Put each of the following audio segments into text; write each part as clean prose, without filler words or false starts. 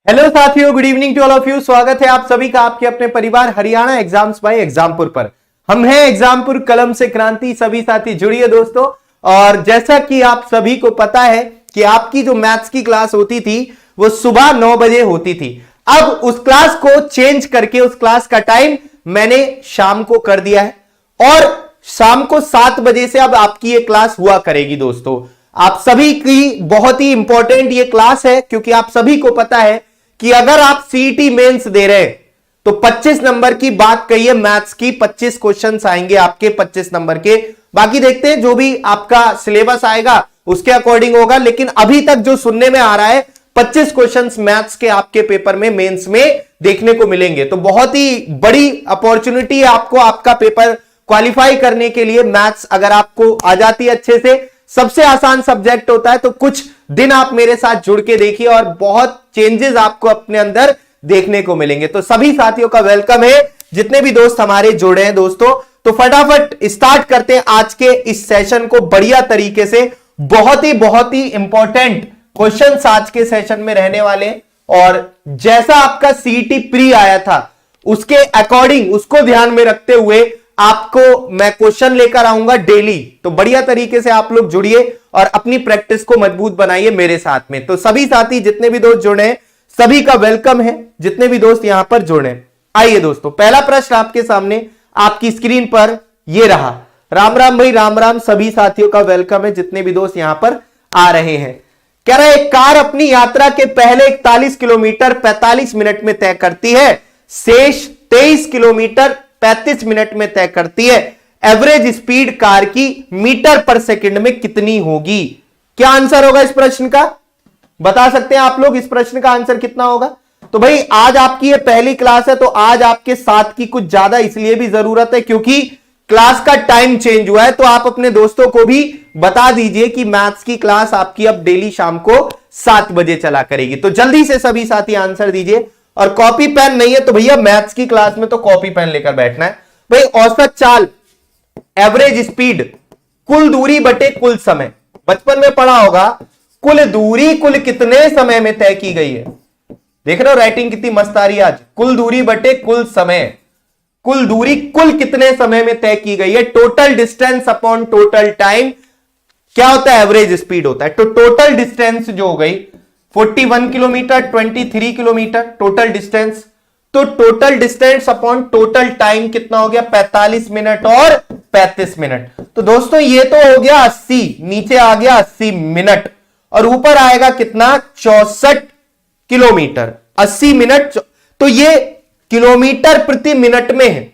Hello साथियों, good evening to all of you. स्वागत है आप सभी का आपके अपने परिवार हरियाणा एग्जाम्स बाय एग्जामपुर पर। हम हैं एग्जामपुर, कलम से क्रांति। सभी साथी जुड़िए दोस्तों। और जैसा कि आप सभी को पता है कि आपकी जो मैथ्स की क्लास होती थी वो सुबह 9 बजे होती थी। अब उस क्लास को चेंज करके उस क्लास का टाइम मैंने शाम को कर दिया है और शाम को 7 बजे से अब आपकी ये क्लास हुआ करेगी। दोस्तों, आप सभी की बहुत ही इंपॉर्टेंट ये क्लास है, क्योंकि आप सभी को पता है कि अगर आप सीईटी मेंस दे रहे हैं तो 25 नंबर की बात कहिए, मैथ्स की 25 क्वेश्चंस आएंगे आपके 25 नंबर के। बाकी देखते हैं जो भी आपका सिलेबस आएगा उसके अकॉर्डिंग होगा, लेकिन अभी तक जो सुनने में आ रहा है 25 क्वेश्चंस मैथ्स के आपके पेपर में मेंस में देखने को मिलेंगे। तो बहुत ही बड़ी अपॉर्चुनिटी है आपको आपका पेपर क्वालिफाई करने के लिए। मैथ्स अगर आपको आ जाती है अच्छे से, सबसे आसान सब्जेक्ट होता है, तो कुछ दिन आप मेरे साथ जुड़ के देखिए और बहुत चेंजेस आपको अपने अंदर देखने को मिलेंगे। तो सभी साथियों का वेलकम है, जितने भी दोस्त हमारे जुड़े हैं दोस्तों। तो फटाफट स्टार्ट करते हैं आज के इस सेशन को बढ़िया तरीके से। बहुत ही इंपॉर्टेंट क्वेश्चंस आज के सेशन में रहने वाले हैं और जैसा आपका सीईटी प्री आया था उसके अकॉर्डिंग, उसको ध्यान में रखते हुए आपको मैं क्वेश्चन लेकर आऊंगा डेली। तो बढ़िया तरीके से आप लोग जुड़िए और अपनी प्रैक्टिस को मजबूत बनाइए मेरे साथ में। तो सभी साथी जितने भी दोस्त जुड़े हैं सभी का वेलकम है, जितने भी दोस्त यहां पर जुड़े हैं। आइए दोस्तों, पहला प्रश्न आपके सामने आपकी स्क्रीन पर ये रहा। राम राम भाई, राम राम। सभी साथियों का वेलकम है, जितने भी दोस्त यहां पर आ रहे हैं। कह रहे एक कार अपनी यात्रा के पहले 41 किलोमीटर 45 मिनट में तय करती है, शेष 23 किलोमीटर 35 मिनट में तय करती है। एवरेज स्पीड कार की मीटर पर सेकंड में कितनी होगी? क्या आंसर होगा इस प्रश्न का? बता सकते हैं आप लोग इस प्रश्न का आंसर कितना होगा? तो भाई आज आपकी ये पहली क्लास है, तो आज आपके साथ की कुछ ज्यादा इसलिए भी जरूरत है क्योंकि क्लास का टाइम चेंज हुआ है। तो आप अपने दोस्तों को भी बता दीजिए कि मैथ्स की क्लास आपकी अब डेली शाम को 7 बजे चला करेगी। तो जल्दी से सभी साथी आंसर दीजिए। और कॉपी पेन नहीं है तो भैया मैथ्स की क्लास में तो कॉपी पेन लेकर बैठना है। भाई औसत चाल, एवरेज स्पीड, कुल दूरी बटे कुल समय। बचपन में पढ़ा होगा कुल दूरी कुल कितने समय में तय की गई है। देख रहे हो राइटिंग कितनी मस्त आ रही है आज। कुल दूरी बटे कुल समय, कुल दूरी कुल कितने समय में तय की गई है। Total distance upon total time क्या होता है? एवरेज स्पीड होता है। तो टोटल डिस्टेंस जो हो गई 41 किलोमीटर 23 किलोमीटर टोटल डिस्टेंस। तो total distance upon total time कितना हो गया? 45 मिनट और 35 मिनट। तो दोस्तों ये तो हो गया 80, नीचे आ गया 80 मिनट और ऊपर आएगा कितना? 64 किलोमीटर। 80 मिनट, तो ये किलोमीटर प्रति मिनट में है।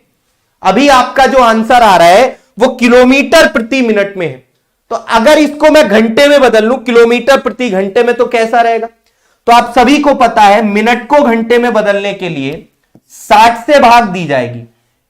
अभी आपका जो आंसर आ रहा है वो किलोमीटर प्रति मिनट में है। तो अगर इसको मैं घंटे में बदल लूं किलोमीटर प्रति घंटे में तो कैसा रहेगा? तो आप सभी को पता है मिनट को घंटे में बदलने के लिए 60 से भाग दी जाएगी।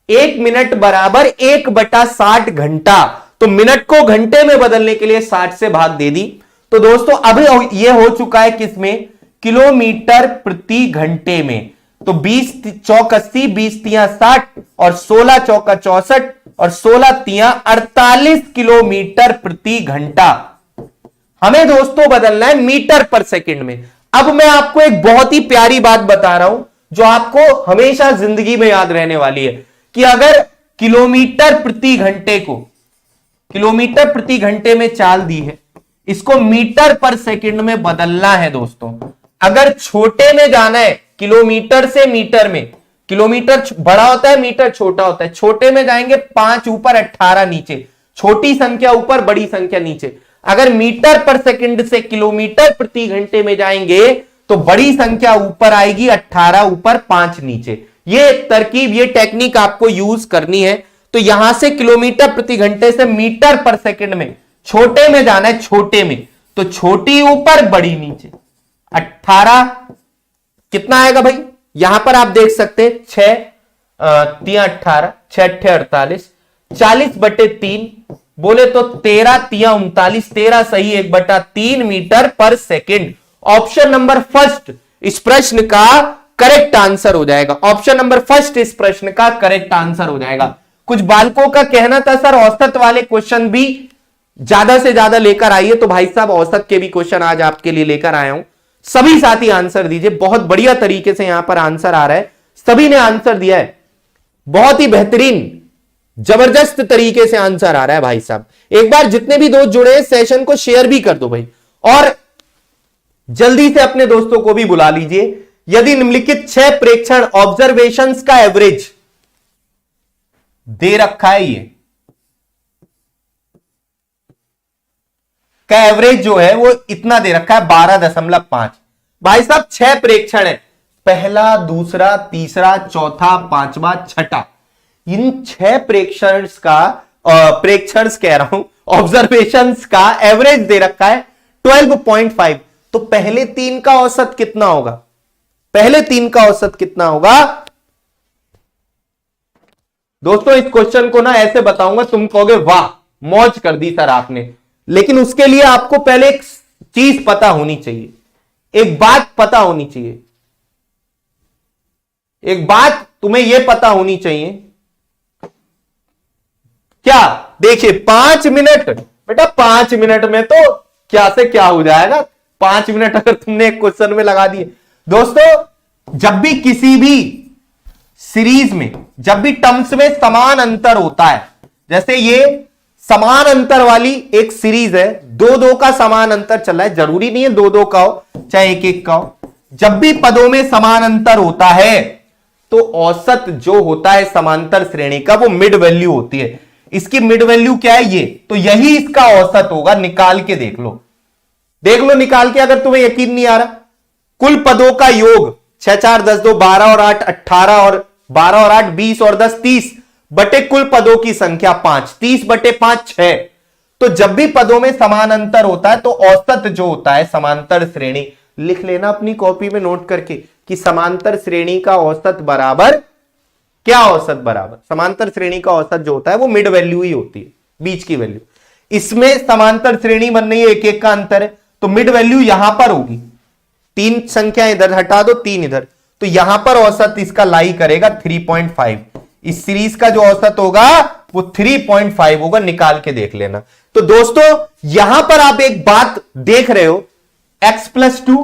1 मिनट बराबर 1/60 घंटा। तो मिनट को घंटे में बदलने के लिए 60 से भाग दे दी। तो दोस्तों अब यह हो चुका है किसमें? किलोमीटर प्रति घंटे में। तो 20 चौक 80, 20 तिया 60 और 16 चौका 64 और 16 तिया 48 किलोमीटर प्रति घंटा। हमें दोस्तों बदलना है मीटर पर सेकंड में। अब मैं आपको एक बहुत ही प्यारी बात बता रहा हूं जो आपको हमेशा जिंदगी में याद रहने वाली है कि अगर किलोमीटर प्रति घंटे को किलोमीटर प्रति घंटे में चाल दी है, इसको मीटर पर सेकंड में बदलना है दोस्तों। अगर छोटे में जाना है किलोमीटर से मीटर में, किलोमीटर बड़ा होता है मीटर छोटा होता है। छोटे में जाएंगे 5 ऊपर 18 नीचे, छोटी संख्या ऊपर बड़ी संख्या नीचे। अगर मीटर पर सेकंड से किलोमीटर प्रति घंटे में जाएंगे तो बड़ी संख्या ऊपर आएगी, 18 ऊपर 5 नीचे। ये तरकीब, ये टेक्निक आपको यूज करनी है। तो यहां से किलोमीटर प्रति घंटे से मीटर पर सेकंड में छोटे में जाना है, छोटे में तो छोटी ऊपर बड़ी नीचे। 18 कितना आएगा भाई? यहां पर आप देख सकते हैं 6 तिया 18, 6 अट्ठे 48, 40/3 बोले तो 13 तिया 39, 13 सही 1/3 मीटर पर सेकंड। ऑप्शन नंबर फर्स्ट इस प्रश्न का करेक्ट आंसर हो जाएगा। ऑप्शन नंबर फर्स्ट इस प्रश्न का करेक्ट आंसर हो जाएगा। कुछ बालकों का कहना था सर औसत वाले क्वेश्चन भी ज्यादा से ज्यादा लेकर आइए, तो भाई साहब औसत के भी क्वेश्चन आज आपके लिए लेकर आया हूं। सभी साथी आंसर दीजिए। बहुत बढ़िया तरीके से यहां पर आंसर आ रहा है, सभी ने आंसर दिया है, बहुत ही बेहतरीन जबरदस्त तरीके से आंसर आ रहा है भाई साहब। एक बार जितने भी दोस्त जुड़े हैं सेशन को शेयर भी कर दो भाई, और जल्दी से अपने दोस्तों को भी बुला लीजिए। यदि निम्नलिखित 6 प्रेक्षण ऑब्जर्वेशंस का एवरेज दे रखा है, ये का एवरेज जो है वो इतना दे रखा है 12.5, भाई साहब 6 प्रेक्षण है, पहला, दूसरा, तीसरा, चौथा, पांचवा, छठा, इन 6 प्रेक्षण कह रहा हूं ऑब्जर्वेशंस का एवरेज दे रखा है 12.5। तो पहले 3 का औसत कितना होगा? पहले 3 का औसत कितना होगा दोस्तों? इस क्वेश्चन को ना ऐसे बताऊंगा, तुम कहोगे वाह मौज कर दी सर आपने, लेकिन उसके लिए आपको पहले एक चीज पता होनी चाहिए, एक बात पता होनी चाहिए, एक बात तुम्हें यह पता होनी चाहिए। क्या? देखिए 5 मिनट बेटा, 5 मिनट में तो क्या से क्या हो जाएगा। 5 मिनट अगर तुमने एक क्वेश्चन में लगा दिए। दोस्तों जब भी किसी भी सीरीज में, जब भी टर्म्स में समान अंतर होता है, जैसे ये समान अंतर वाली एक सीरीज है, 2-2 का समान अंतर चल रहा है, जरूरी नहीं है 2-2 का हो, चाहे 1-1 का हो। जब भी पदों में समान अंतर होता है तो औसत जो होता है समांतर श्रेणी का वो मिड वैल्यू होती है। इसकी मिड वैल्यू क्या है? ये तो यही इसका औसत होगा। निकाल के देख लो, देख लो निकाल के, अगर तुम्हें यकीन नहीं आ रहा। कुल पदों का योग 6 4 10 2 12 और 8 18 और 12 और 8 20 और 10 30 बटे कुल पदों की संख्या 5, 30 बटे 5 6। तो जब भी पदों में समान अंतर होता है तो औसत जो होता है समांतर श्रेणी, लिख लेना अपनी कॉपी में नोट करके कि समांतर श्रेणी का औसत बराबर क्या? औसत बराबर समांतर श्रेणी का औसत जो होता है वो मिड वैल्यू ही होती है, बीच की वैल्यू। इसमें समांतर श्रेणी बन रही है, 1-1 का अंतर है, तो मिड वैल्यू यहां पर होगी। 3 संख्या इधर हटा दो, 3 इधर, तो यहां पर औसत इसका लाई करेगा 3.5। इस सीरीज का जो औसत होगा वो 3.5 होगा, निकाल के देख लेना। तो दोस्तों यहां पर आप एक बात देख रहे हो, x+2,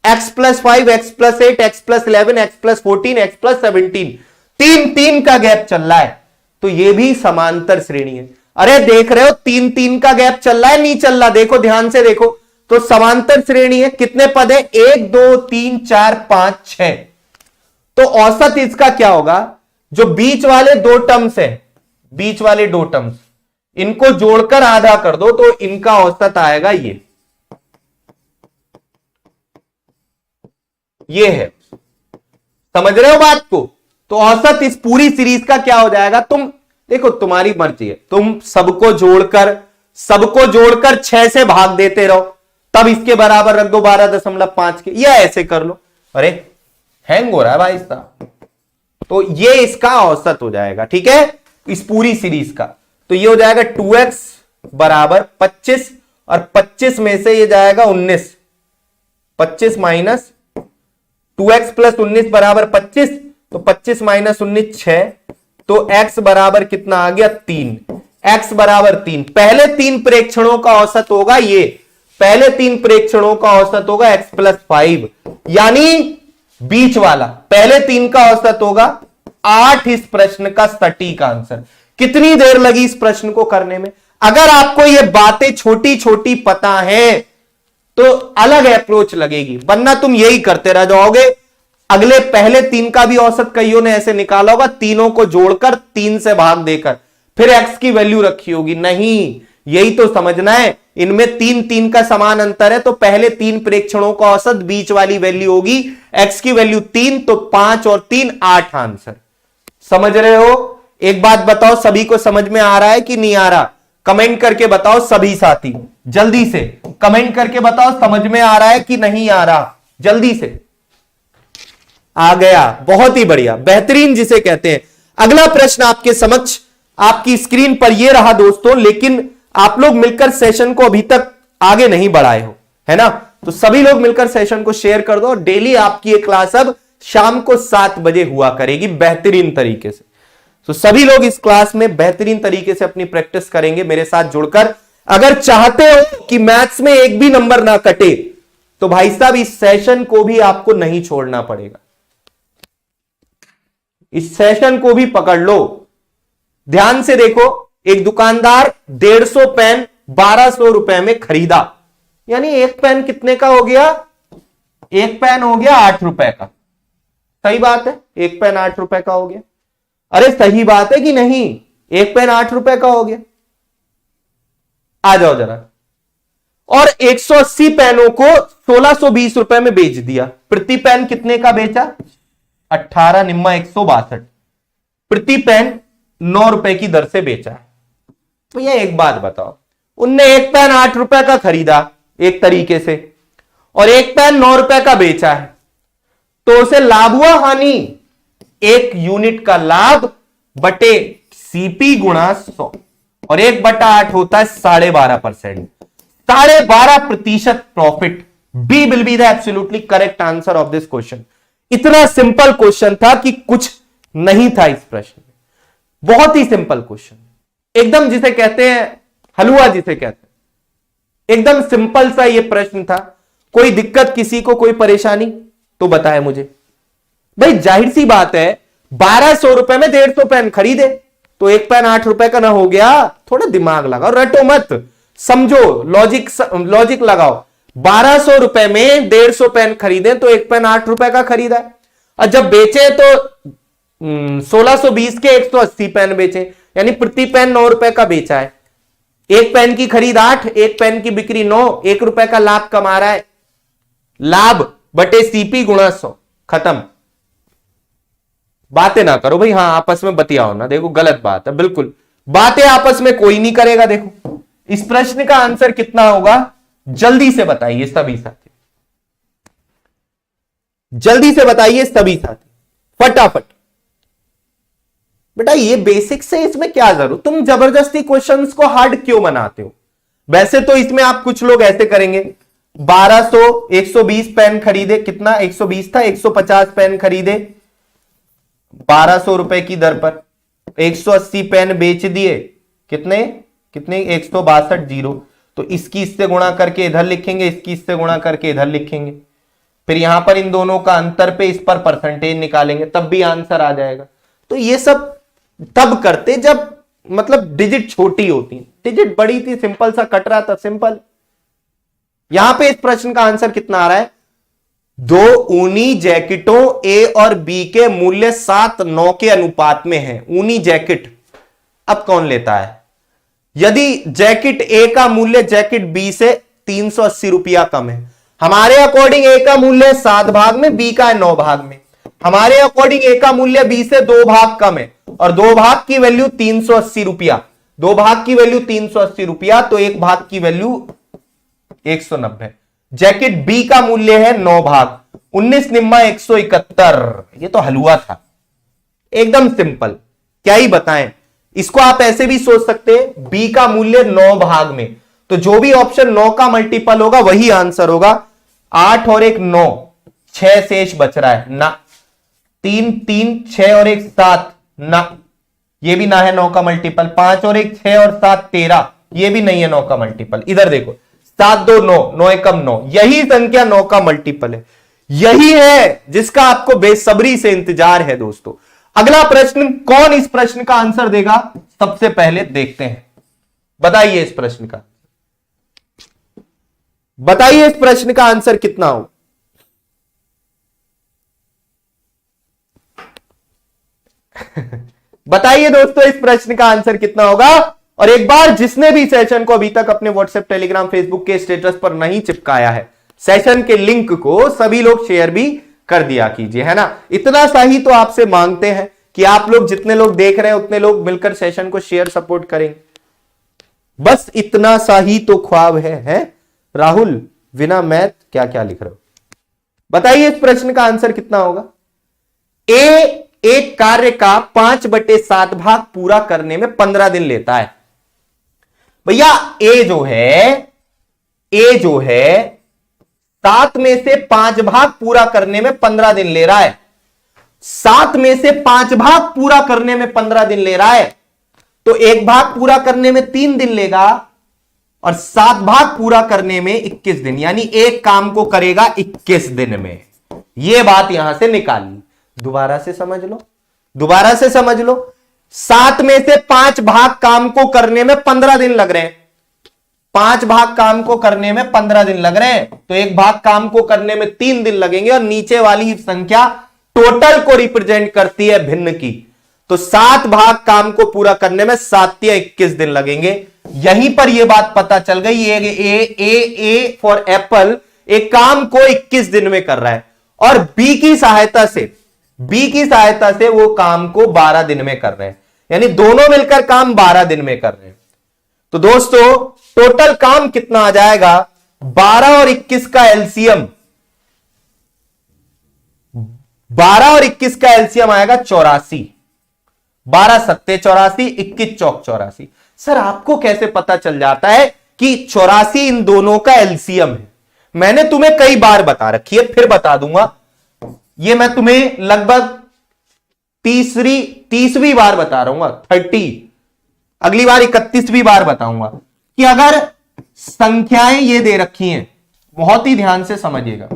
x+5, x+8, x+11, x+14, x+17, 3-3 का गैप चल रहा है, तो ये भी समांतर श्रेणी है। अरे देख रहे हो 3-3 का गैप चल रहा है, नहीं चल रहा? देखो ध्यान से देखो, तो समांतर श्रेणी है, कितने पद है? 1 2 3 4 5 6। तो औसत इसका क्या होगा? जो बीच वाले 2 टर्म्स है, बीच वाले 2 टर्म्स, इनको जोड़कर आधा कर दो तो इनका औसत आएगा ये है। समझ रहे हो बात को? तो औसत इस पूरी सीरीज का क्या हो जाएगा? तुम देखो, तुम्हारी मर्जी है, तुम सबको जोड़कर 6 से भाग देते रहो, तब इसके बराबर रख दो 12.5 के, या ऐसे कर लो। अरे हैंग हो रहा है भाई साहब, तो ये इसका औसत हो जाएगा, ठीक है, इस पूरी सीरीज का। तो ये हो जाएगा 2x बराबर 25, और 25 में से ये जाएगा 19, 25 माइनस 2x प्लस 19 बराबर 25, तो 25 माइनस 19 6, तो x बराबर कितना आ गया? 3। x बराबर 3। पहले 3 प्रेक्षणों का औसत होगा ये, पहले 3 प्रेक्षणों का औसत होगा x+5, यानी बीच वाला पहले 3 का औसत होगा 8। इस प्रश्न का सटीक आंसर। कितनी देर लगी इस प्रश्न को करने में? अगर आपको ये बातें छोटी छोटी पता है तो अलग अप्रोच लगेगी, वरना तुम यही करते रह जाओगे। अगले पहले 3 का भी औसत कईयों ने ऐसे निकाला होगा, तीनों को जोड़कर 3 से भाग देकर फिर x की वैल्यू रखी होगी। नहीं, यही तो समझना है, इनमें 3 का समान अंतर है, तो पहले 3 प्रेक्षणों का औसत, बीच वाली वैल्यू होगी x की वैल्यू 3, तो 5 और 3 8 आंसर। समझ रहे हो? एक बात बताओ, सभी को समझ में आ रहा है कि नहीं आ रहा? कमेंट करके बताओ सभी साथी, जल्दी से कमेंट करके बताओ समझ में आ रहा है कि नहीं आ रहा। जल्दी से। आ गया, बहुत ही बढ़िया, बेहतरीन जिसे कहते हैं। अगला प्रश्न आपके समक्ष आपकी स्क्रीन पर यह रहा दोस्तों, लेकिन आप लोग मिलकर सेशन को अभी तक आगे नहीं बढ़ाए हो, है ना? तो सभी लोग मिलकर सेशन को शेयर कर दो। डेली आपकी ये क्लास अब शाम को 7 बजे हुआ करेगी बेहतरीन तरीके से। तो सभी लोग इस क्लास में बेहतरीन तरीके से अपनी प्रैक्टिस करेंगे मेरे साथ जुड़कर। अगर चाहते हो कि मैथ्स में एक भी नंबर ना कटे, तो भाई साहब इस सेशन को भी आपको नहीं छोड़ना पड़ेगा, इस सेशन को भी पकड़ लो। ध्यान से देखो, एक दुकानदार 150 पेन 1200 रुपए में खरीदा, यानी एक पेन कितने का हो गया? एक पेन हो गया 8 रुपए का। सही बात है, एक पेन 8 रुपए का हो गया। अरे सही बात है कि नहीं? एक पेन 8 रुपए का हो गया। आ जाओ जरा। और 180 पेनों को 1620 रुपए में बेच दिया। प्रति पेन कितने का बेचा? 18 निम्मा 162। प्रति पेन 9 रुपए की दर से बेचा है। तो ये एक बात बताओ, उनने एक पेन 8 रुपए का खरीदा एक तरीके से, और एक पेन 9 रुपए का बेचा है, तो उसे लाभ हुआ हानि? 1 यूनिट का लाभ बटे सीपी गुणा 100, और 1/8 होता है 12.5%। 12.5% profit. B will be the absolutely correct answer of this question. इतना सिंपल क्वेश्चन था कि कुछ नहीं था इस प्रश्न में। बहुत ही सिंपल क्वेश्चन, एकदम जिसे कहते हैं हलवा, जिसे कहते हैं, एकदम सिंपल सा ये प्रश्न था। कोई दिक्कत किसी को, कोई परेशानी तो बताए मुझे। भाई जाहिर सी बात है, 1200 रुपए में 150 पेन खरीदे, तो एक पेन 8 रुपए का ना हो गया? थोड़ा दिमाग लगाओ, रटो मत, समझो, लॉजिक लगाओ। 1200 रुपए में 150 पेन खरीदे तो एक पेन 8 रुपए का खरीदा, और जब बेचे तो 1620 के 180 पेन बेचे, यानी प्रति पेन 9 रुपए का बेचा है। एक पेन की खरीद 8, एक पेन की बिक्री 9, 1 रुपए का लाभ कमा रहा है। लाभ बटे सीपी गुणा 100, खत्म। बातें ना करो भाई, हाँ आपस में बतियाओ ना, देखो गलत बात है, बिल्कुल बातें आपस में कोई नहीं करेगा। देखो इस प्रश्न का आंसर कितना होगा, जल्दी से बताइए सभी साथी, जल्दी से बताइए सभी साथी, फटाफट। बेटा ये बेसिक से, इसमें क्या जरूरत, तुम जबरदस्ती क्वेश्चंस को हार्ड क्यों बनाते हो? वैसे तो इसमें आप कुछ लोग ऐसे करेंगे, 1200 120 पेन खरीदे, कितना 120 था, 150 पेन खरीदे 1200 रुपए की दर पर, 180 पेन बेच दिए, कितने 162 जीरो, तो इसकी इससे गुणा करके इधर लिखेंगे, इसकी इससे गुणा करके इधर लिखेंगे, फिर यहां पर इन दोनों का अंतर पे इस पर परसेंटेज निकालेंगे, तब भी आंसर आ जाएगा। तो ये सब तब करते जब मतलब डिजिट छोटी होती, डिजिट बड़ी थी, सिंपल सा कट रहा था, सिंपल। यहां पे इस प्रश्न का आंसर कितना आ रहा है? 2 ऊनी जैकेटों ए और बी के मूल्य 7:9 के अनुपात में है। ऊनी जैकेट अब कौन लेता है? यदि जैकेट ए का मूल्य जैकेट बी से 380 रुपया कम है, हमारे अकॉर्डिंग ए का मूल्य 7 भाग में, बी का है 9 भाग में, हमारे अकॉर्डिंग ए का मूल्य बी से 2 भाग कम है, और 2 भाग की वैल्यू 380 रुपया, 2 भाग की वैल्यू 380 रुपया, तो 1 भाग की वैल्यू 190। जैकेट बी का मूल्य है 9 भाग, 19 निम्मा 171। ये तो हलवा था, एकदम सिंपल, क्या ही बताएं। इसको आप ऐसे भी सोच सकते हैं, बी का मूल्य 9 भाग में, तो जो भी ऑप्शन 9 का मल्टीपल होगा वही आंसर होगा। 8 और 1 9, 6 शेष बच रहा है ना, 3 3 6 और 1 7 ना, ये भी ना है 9 का मल्टीपल। 5 और 1 6 और 7 13, ये भी नहीं है 9 का मल्टीपल। इधर देखो, 7 2 9, 9 एकम 9, यही संख्या 9 का मल्टीपल है, यही है जिसका आपको बेसब्री से इंतजार है दोस्तों। अगला प्रश्न, कौन इस प्रश्न का आंसर देगा सबसे पहले देखते हैं। बताइए इस प्रश्न का, बताइए इस प्रश्न का आंसर कितना हो? बताइए दोस्तों इस प्रश्न का आंसर कितना होगा। और एक बार जिसने भी सेशन को अभी तक अपने व्हाट्सएप टेलीग्राम फेसबुक के स्टेटस पर नहीं चिपकाया है, सेशन के लिंक को सभी लोग शेयर भी कर दिया कीजिए, है ना। इतना सा ही तो आपसे मांगते हैं कि आप लोग जितने लोग देख रहे हैं उतने लोग मिलकर सेशन को शेयर सपोर्ट करेंगे, बस इतना सा ही तो ख्वाब है? राहुल बिना मैथ क्या क्या लिख रहे हो? बताइए इस प्रश्न का आंसर कितना होगा। ए एक कार्य का 5/7 भाग पूरा करने में 15 दिन लेता है। भैया ए जो है 7 में से 5 भाग पूरा करने में 15 दिन ले रहा है। 7 में से 5 भाग पूरा करने में 15 दिन ले रहा है, तो 1 भाग पूरा करने में 3 दिन लेगा, और 7 भाग पूरा करने में 21 दिन, यानी एक काम को करेगा 21 दिन में। यह बात यहां से निकाली। दोबारा से समझ लो, दोबारा से समझ लो। 7 में से 5 भाग काम को करने में 15 दिन लग रहे हैं। 5 भाग काम को करने में 15 दिन लग रहे हैं, तो एक भाग काम को करने में 3 दिन लगेंगे। और नीचे वाली संख्या टोटल को रिप्रेजेंट करती है भिन्न की, तो 7 भाग काम को पूरा करने में 7 या 21 दिन लगेंगे। यहीं पर यह बात पता चल गई, ए फॉर एप्पल एक काम को 21 दिन में कर रहा है, और बी की सहायता से वो काम को 12 दिन में कर रहे हैं, यानी दोनों मिलकर काम 12 दिन में कर रहे हैं। तो दोस्तों टोटल काम कितना आ जाएगा? 12 और 21 का एलसीएम, 12 और 21 का एलसीएम आएगा 84। 12 सत्ते 84, 21 चौक 84। सर आपको कैसे पता चल जाता है कि 84 इन दोनों का एलसीएम है? मैंने तुम्हें कई बार बता रखी है, फिर बता दूंगा। ये मैं तुम्हें लगभग तीसवीं बार बता रहा हूं, 30, अगली बार 31वीं बार बताऊंगा कि अगर संख्याएं ये दे रखी हैं, बहुत ही ध्यान से समझिएगा।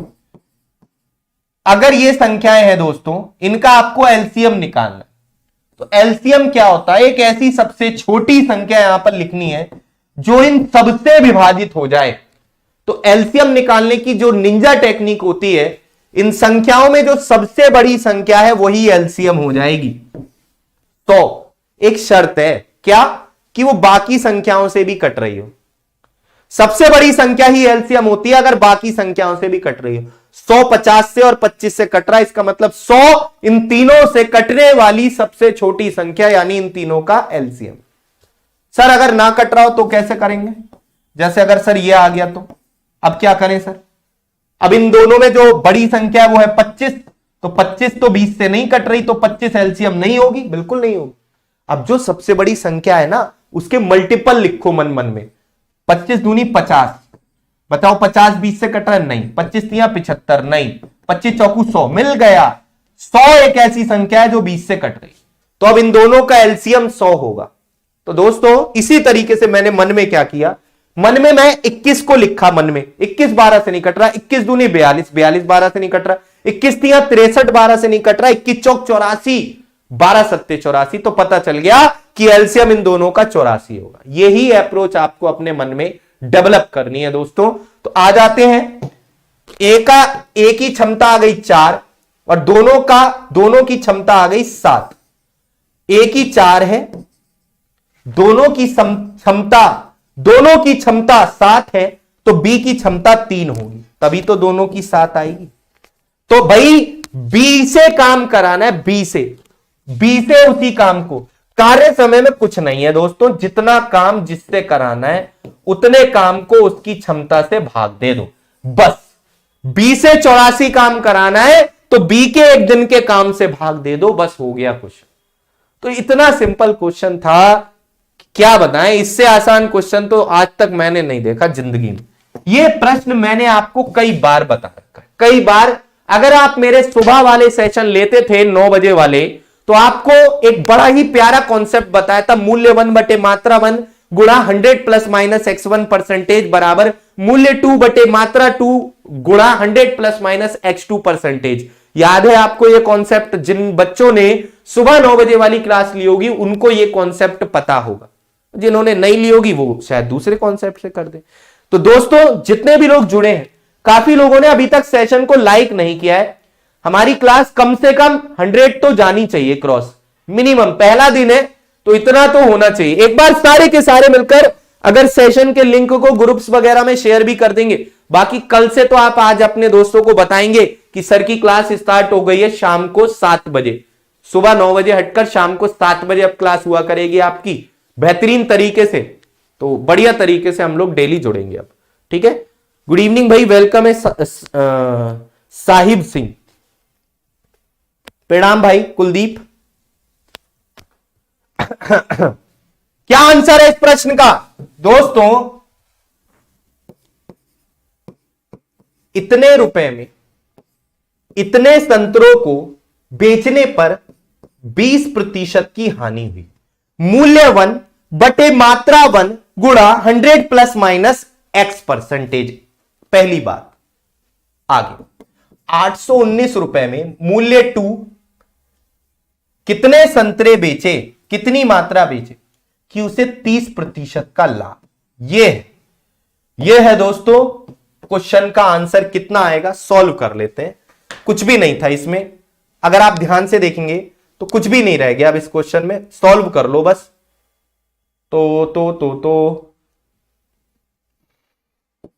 अगर ये संख्याएं हैं दोस्तों, इनका आपको एलसीएम निकालना है, तो एलसीएम क्या होता है? एक ऐसी सबसे छोटी संख्या यहां पर लिखनी है जो इन सबसे विभाजित हो जाए। तो एलसीएम निकालने की जो निंजा टेक्निक होती है, इन संख्याओं में जो सबसे बड़ी संख्या है वही एलसीएम हो जाएगी। तो एक शर्त है, क्या? कि वो बाकी संख्याओं से भी कट रही हो। सबसे बड़ी संख्या ही एलसीएम होती है अगर बाकी संख्याओं से भी कट रही हो। 100 50 से और 25 से कट रहा है, इसका मतलब 100 इन तीनों से कटने वाली सबसे छोटी संख्या, यानी इन तीनों का एलसीएम। सर अगर ना कट रहा हो तो कैसे करेंगे? जैसे अगर सर ये आ गया तो अब क्या करें सर? अब इन दोनों में जो बड़ी संख्या है वो है 25, तो 25 तो 20 से नहीं कट रही, तो 25 एलसीएम नहीं होगी, बिल्कुल नहीं होगी। अब जो सबसे बड़ी संख्या है ना, उसके मल्टीपल लिखो मन में। 25 दूनी 50, बताओ 50 20 से कट रहा है? नहीं। 25 तिया 75, नहीं। 25 चौकू 100, मिल गया। 100 एक ऐसी संख्या है जो 20 से कट रही, तो अब इन दोनों का एलसीएम 100 होगा। तो दोस्तों इसी तरीके से मैंने मन में क्या किया, मन में मैं 21 को लिखा, मन में 21 12 से नहीं कट रहा, 21 दूनी 42, 42 12 से नहीं कट रहा, 21 तिया 63 12 से नहीं कट रहा, 21 चौक 84, 12 सत्ते 84, तो पता चल गया कि एलसीएम इन दोनों का 84 होगा। यही अप्रोच आपको अपने मन में डेवलप करनी है दोस्तों। तो आ जाते हैं, ए की क्षमता आ गई 4 और दोनों की क्षमता आ गई 7। ए की 4 है, दोनों की क्षमता 7 है, तो बी की क्षमता 3 होगी, तभी तो दोनों की 7 आएगी। तो भाई बी से काम कराना है, बी से उसी काम को। कार्य समय में कुछ नहीं है दोस्तों, जितना काम जिससे कराना है उतने काम को उसकी क्षमता से भाग दे दो, बस। बी से 84 काम कराना है तो बी के एक दिन के काम से भाग दे दो, बस हो गया क्वेश्चन। तो इतना सिंपल क्वेश्चन था, क्या बताएं, इससे आसान क्वेश्चन तो आज तक मैंने नहीं देखा जिंदगी में। यह प्रश्न मैंने आपको कई बार बता रखा है, कई बार। अगर आप मेरे सुबह वाले सेशन लेते थे 9 बजे वाले, तो आपको एक बड़ा ही प्यारा कॉन्सेप्ट बताया था, मूल्य 1 बटे मात्रा 1 गुणा 100 प्लस माइनस x1 परसेंटेज बराबर मूल्य 2 बटे मात्रा 2 गुणा 100 प्लस माइनस x2 परसेंटेज। याद है आपको ये कॉन्सेप्ट? जिन बच्चों ने सुबह 9 बजे वाली क्लास ली होगी उनको ये कॉन्सेप्ट पता होगा, जिन्होंने नहीं ली होगी वो शायद दूसरे कॉन्सेप्ट से कर दे। तो दोस्तों जितने भी लोग जुड़े हैं, काफी लोगों ने अभी तक सेशन को लाइक नहीं किया है। हमारी क्लास कम से कम 100 तो जानी चाहिए क्रॉस, मिनिमम। पहला दिन है तो इतना तो होना चाहिए। एक बार सारे के सारे मिलकर अगर सेशन के लिंक को ग्रुप्स वगैरह में शेयर भी कर देंगे। बाकी कल से तो आप आज अपने दोस्तों को बताएंगे कि सर की क्लास स्टार्ट हो गई है शाम को 7 बजे। सुबह 9 बजे हटकर शाम को 7 बजे अब क्लास हुआ करेगी आपकी, बेहतरीन तरीके से। तो बढ़िया तरीके से हम लोग डेली जुड़ेंगे अब, ठीक है। गुड इवनिंग भाई, वेलकम है साहिब सिंह, प्रणाम भाई कुलदीप। क्या आंसर है इस प्रश्न का दोस्तों? इतने रुपए में इतने संतरों को बेचने पर 20% की हानि हुई। मूल्य 1 बटे मात्रा 1 गुणा 100 प्लस माइनस x परसेंटेज। पहली बात, आगे 819 रुपए में मूल्य 2 कितने संतरे बेचे, कितनी मात्रा बेचे कि उसे 30% का लाभ। यह है दोस्तों क्वेश्चन का आंसर। कितना आएगा सॉल्व कर लेते हैं। कुछ भी नहीं था इसमें, अगर आप ध्यान से देखेंगे तो कुछ भी नहीं रह गया। अब इस क्वेश्चन में सॉल्व कर लो बस। तो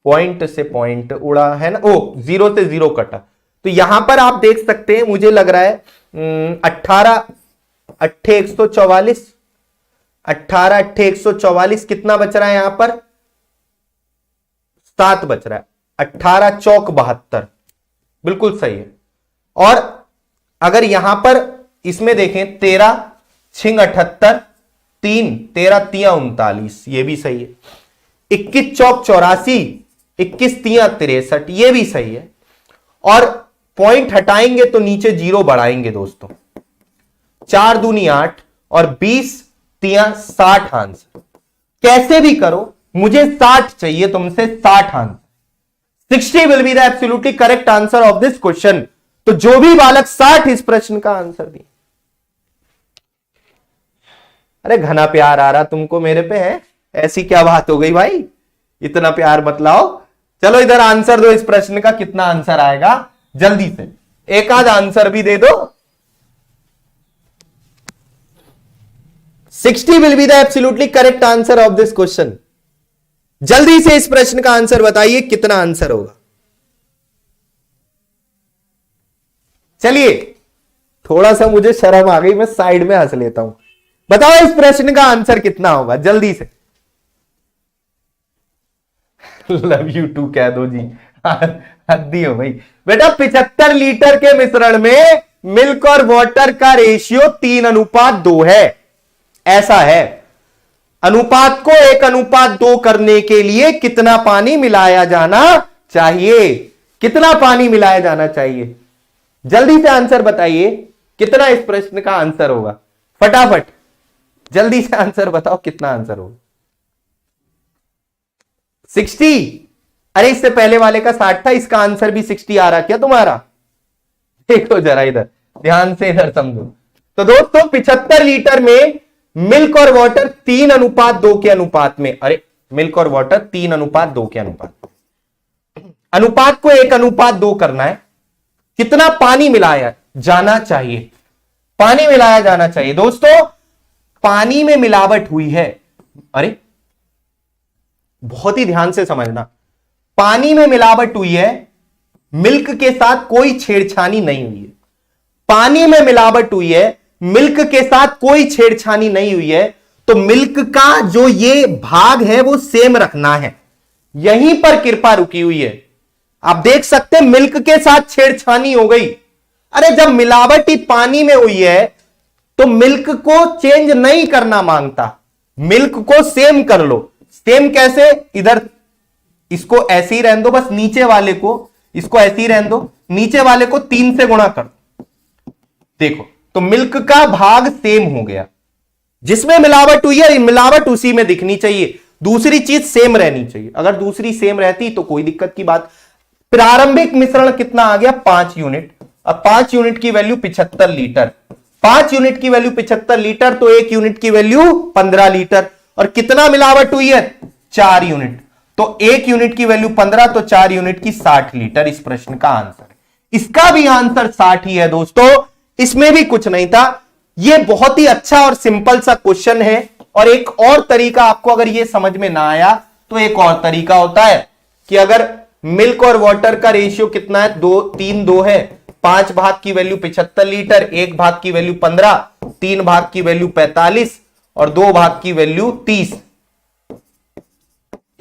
पॉइंट से पॉइंट उड़ा है ना, ओ 0 से 0 कटा। तो यहां पर आप देख सकते हैं, मुझे लग रहा है 18 अट्ठे 144, 18 अट्ठे 144, कितना बच रहा है यहां पर 7 बच रहा है। 18 चौक 72, बिल्कुल सही है। और अगर यहां पर इसमें देखें 13 छिंग 78, 3 13 तिया 39, ये भी सही है। 21 चौक 84, 21 तिया 63, ये भी सही है। और पॉइंट हटाएंगे तो नीचे 0 बढ़ाएंगे दोस्तों। 4 दूनी 8 और 20 तिया 60 आंसर। कैसे भी करो मुझे 60 चाहिए तुमसे, 60 answer. 60 will be the absolutely correct answer of this question. तो जो भी बालक 60 इस प्रश्न का आंसर दिए। अरे घना प्यार आ रहा तुमको मेरे पे है, ऐसी क्या बात हो गई भाई, इतना प्यार मत लाओ। चलो इधर आंसर दो इस प्रश्न का, कितना आंसर आएगा जल्दी से, एक आध आंसर भी दे दो। 60 will be the absolutely correct answer of this question. जल्दी से इस प्रश्न का आंसर बताइए, कितना आंसर होगा। चलिए थोड़ा सा मुझे शर्म आ गई, मैं साइड में हंस लेता हूं। बताओ इस प्रश्न का आंसर कितना होगा जल्दी से। लव यू टू कह दो जी, हद्दी हो भाई। बेटा 75 लीटर के मिश्रण में मिल्क और वाटर का रेशियो 3:2 है, ऐसा है। अनुपात को 1:2 करने के लिए कितना पानी मिलाया जाना चाहिए, कितना पानी मिलाया जाना चाहिए। जल्दी से आंसर बताइए, कितना इस प्रश्न का आंसर होगा। फटाफट जल्दी से आंसर बताओ, कितना आंसर होगा। 60। अरे इससे पहले वाले का 60 था, इसका आंसर भी 60 आ रहा क्या तुम्हारा। देखो जरा इधर ध्यान से, इधर समझो। तो दोस्तों 75 लीटर में मिल्क और वाटर 3:2 के अनुपात में, अरे मिल्क और वाटर 3:2 के अनुपात, अनुपात को 1:2 करना है। कितना पानी मिलाया जाना चाहिए, पानी मिलाया जाना चाहिए। दोस्तों पानी में मिलावट हुई है, अरे बहुत ही ध्यान से समझना, पानी में मिलावट हुई है, मिल्क के साथ कोई छेड़छानी नहीं हुई है। पानी में मिलावट हुई है, मिल्क के साथ कोई छेड़छानी नहीं हुई है, तो मिल्क का जो ये भाग है वो सेम रखना है। यहीं पर कृपा रुकी हुई है। आप देख सकते हैं मिल्क के साथ छेड़छानी हो गई। अरे जब मिलावट ही पानी में हुई है तो मिल्क को चेंज नहीं करना मांगता, मिल्क को सेम कर लो। सेम कैसे, इधर इसको ऐसे ही रहने दो, बस नीचे वाले को इसको ऐसे ही रहने दो, नीचे वाले को 3 से गुणा कर दो। देखो तो मिल्क का भाग सेम हो गया। जिसमें मिलावट हुई है मिलावट उसी में दिखनी चाहिए, दूसरी चीज सेम रहनी चाहिए। अगर दूसरी सेम रहती तो कोई दिक्कत की बात। प्रारंभिक मिश्रण कितना आ गया 5 यूनिट। अब 5 यूनिट की वैल्यू 75 लीटर, 5 यूनिट की वैल्यू 75 लीटर, तो 1 यूनिट की वैल्यू 15 लीटर। और कितना मिलावट हुई है 4 यूनिट, तो 1 यूनिट की वैल्यू 15, तो 4 यूनिट की 60 लीटर इस प्रश्न का आंसर। इसका भी आंसर 60 ही है दोस्तों, इसमें भी कुछ नहीं था। यह बहुत ही अच्छा और सिंपल सा क्वेश्चन है। और एक और तरीका आपको अगर यह समझ में ना आया तो एक और तरीका होता है कि अगर मिल्क और वाटर का रेशियो कितना है 3:2 है, 5 भाग की वैल्यू 75 लीटर, 1 भाग की वैल्यू 15, 3 भाग की वैल्यू 45 और 2 भाग की वैल्यू 30।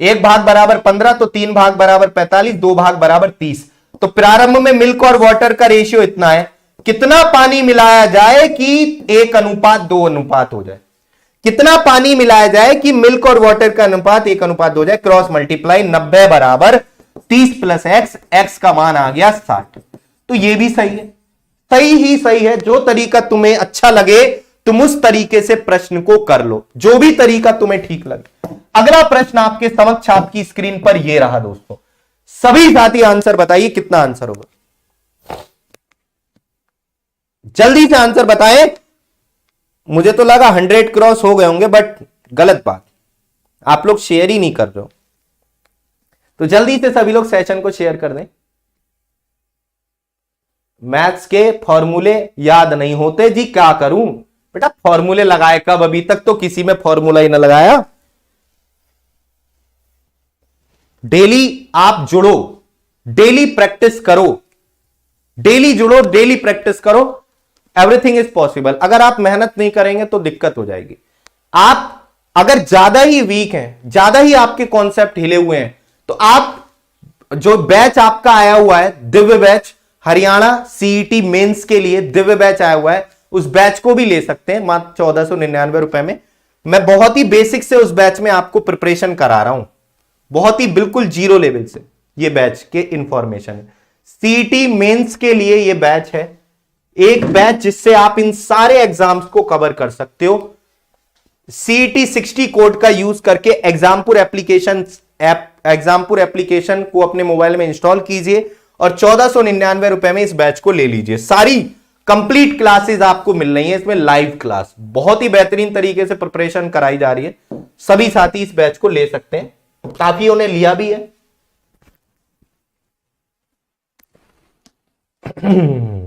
1 भाग बराबर 15 तो 3 भाग बराबर 45, 2 भाग बराबर 30। तो प्रारंभ में मिल्क और वाटर का रेशियो इतना है, कितना पानी मिलाया जाए कि 1:2 अनुपात हो जाए। कितना पानी मिलाया जाए कि मिल्क और वाटर का अनुपात 1:2 हो जाए। क्रॉस मल्टीप्लाई 90 बराबर 30 प्लस एक्स, एक्स का मान आ गया 60। तो ये भी सही है, सही ही सही है। जो तरीका तुम्हें अच्छा लगे तुम उस तरीके से प्रश्न को कर लो, जो भी तरीका तुम्हें ठीक लगे। अगला प्रश्न आपके समक्ष आपकी स्क्रीन पर यह रहा दोस्तों। सभी साथी आंसर बताइए, कितना आंसर होगा, जल्दी से आंसर बताएं। मुझे तो लगा 100 क्रॉस हो गए होंगे, बट गलत बात, आप लोग शेयर ही नहीं कर रहे हो। तो जल्दी से सभी लोग सेशन को शेयर कर दें। मैथ्स के फॉर्मूले याद नहीं होते जी, क्या करूं बेटा, फॉर्मूले लगाए कब, अभी तक तो किसी में फॉर्मूला ही ना लगाया। डेली आप जुड़ो, डेली प्रैक्टिस करो, डेली जुड़ो, डेली प्रैक्टिस करो, एवरीथिंग इज पॉसिबल। अगर आप मेहनत नहीं करेंगे तो दिक्कत हो जाएगी। आप अगर ज्यादा ही वीक हैं, ज्यादा ही आपके कॉन्सेप्ट हिले हुए हैं, तो आप जो बैच आपका आया हुआ है, Divya batch, Haryana CET mains के लिए दिव्य बैच आया हुआ है, उस बैच को भी ले सकते हैं मात्र 1499 रुपए में। मैं बहुत ही बेसिक से उस बैच में आपको प्रिपरेशन करा रहा हूं, बहुत ही बिल्कुल जीरो लेवल से ये बैच के इंफॉर्मेशन है। सीईटी मेंस के लिए ये बैच है, एक बैच जिससे आप इन सारे एग्जाम्स को कवर कर सकते हो। सीईटी 60 कोड का यूज करके एग्जामपुर एप्लीकेशन को अपने मोबाइल में इंस्टॉल कीजिए और 1499 रुपए में इस बैच को ले लीजिए। सारी कंप्लीट क्लासेस आपको मिल रही है इसमें, लाइव क्लास, बहुत ही बेहतरीन तरीके से प्रिपरेशन कराई जा रही है। सभी साथी इस बैच को ले सकते हैं, काफियों ने लिया भी है।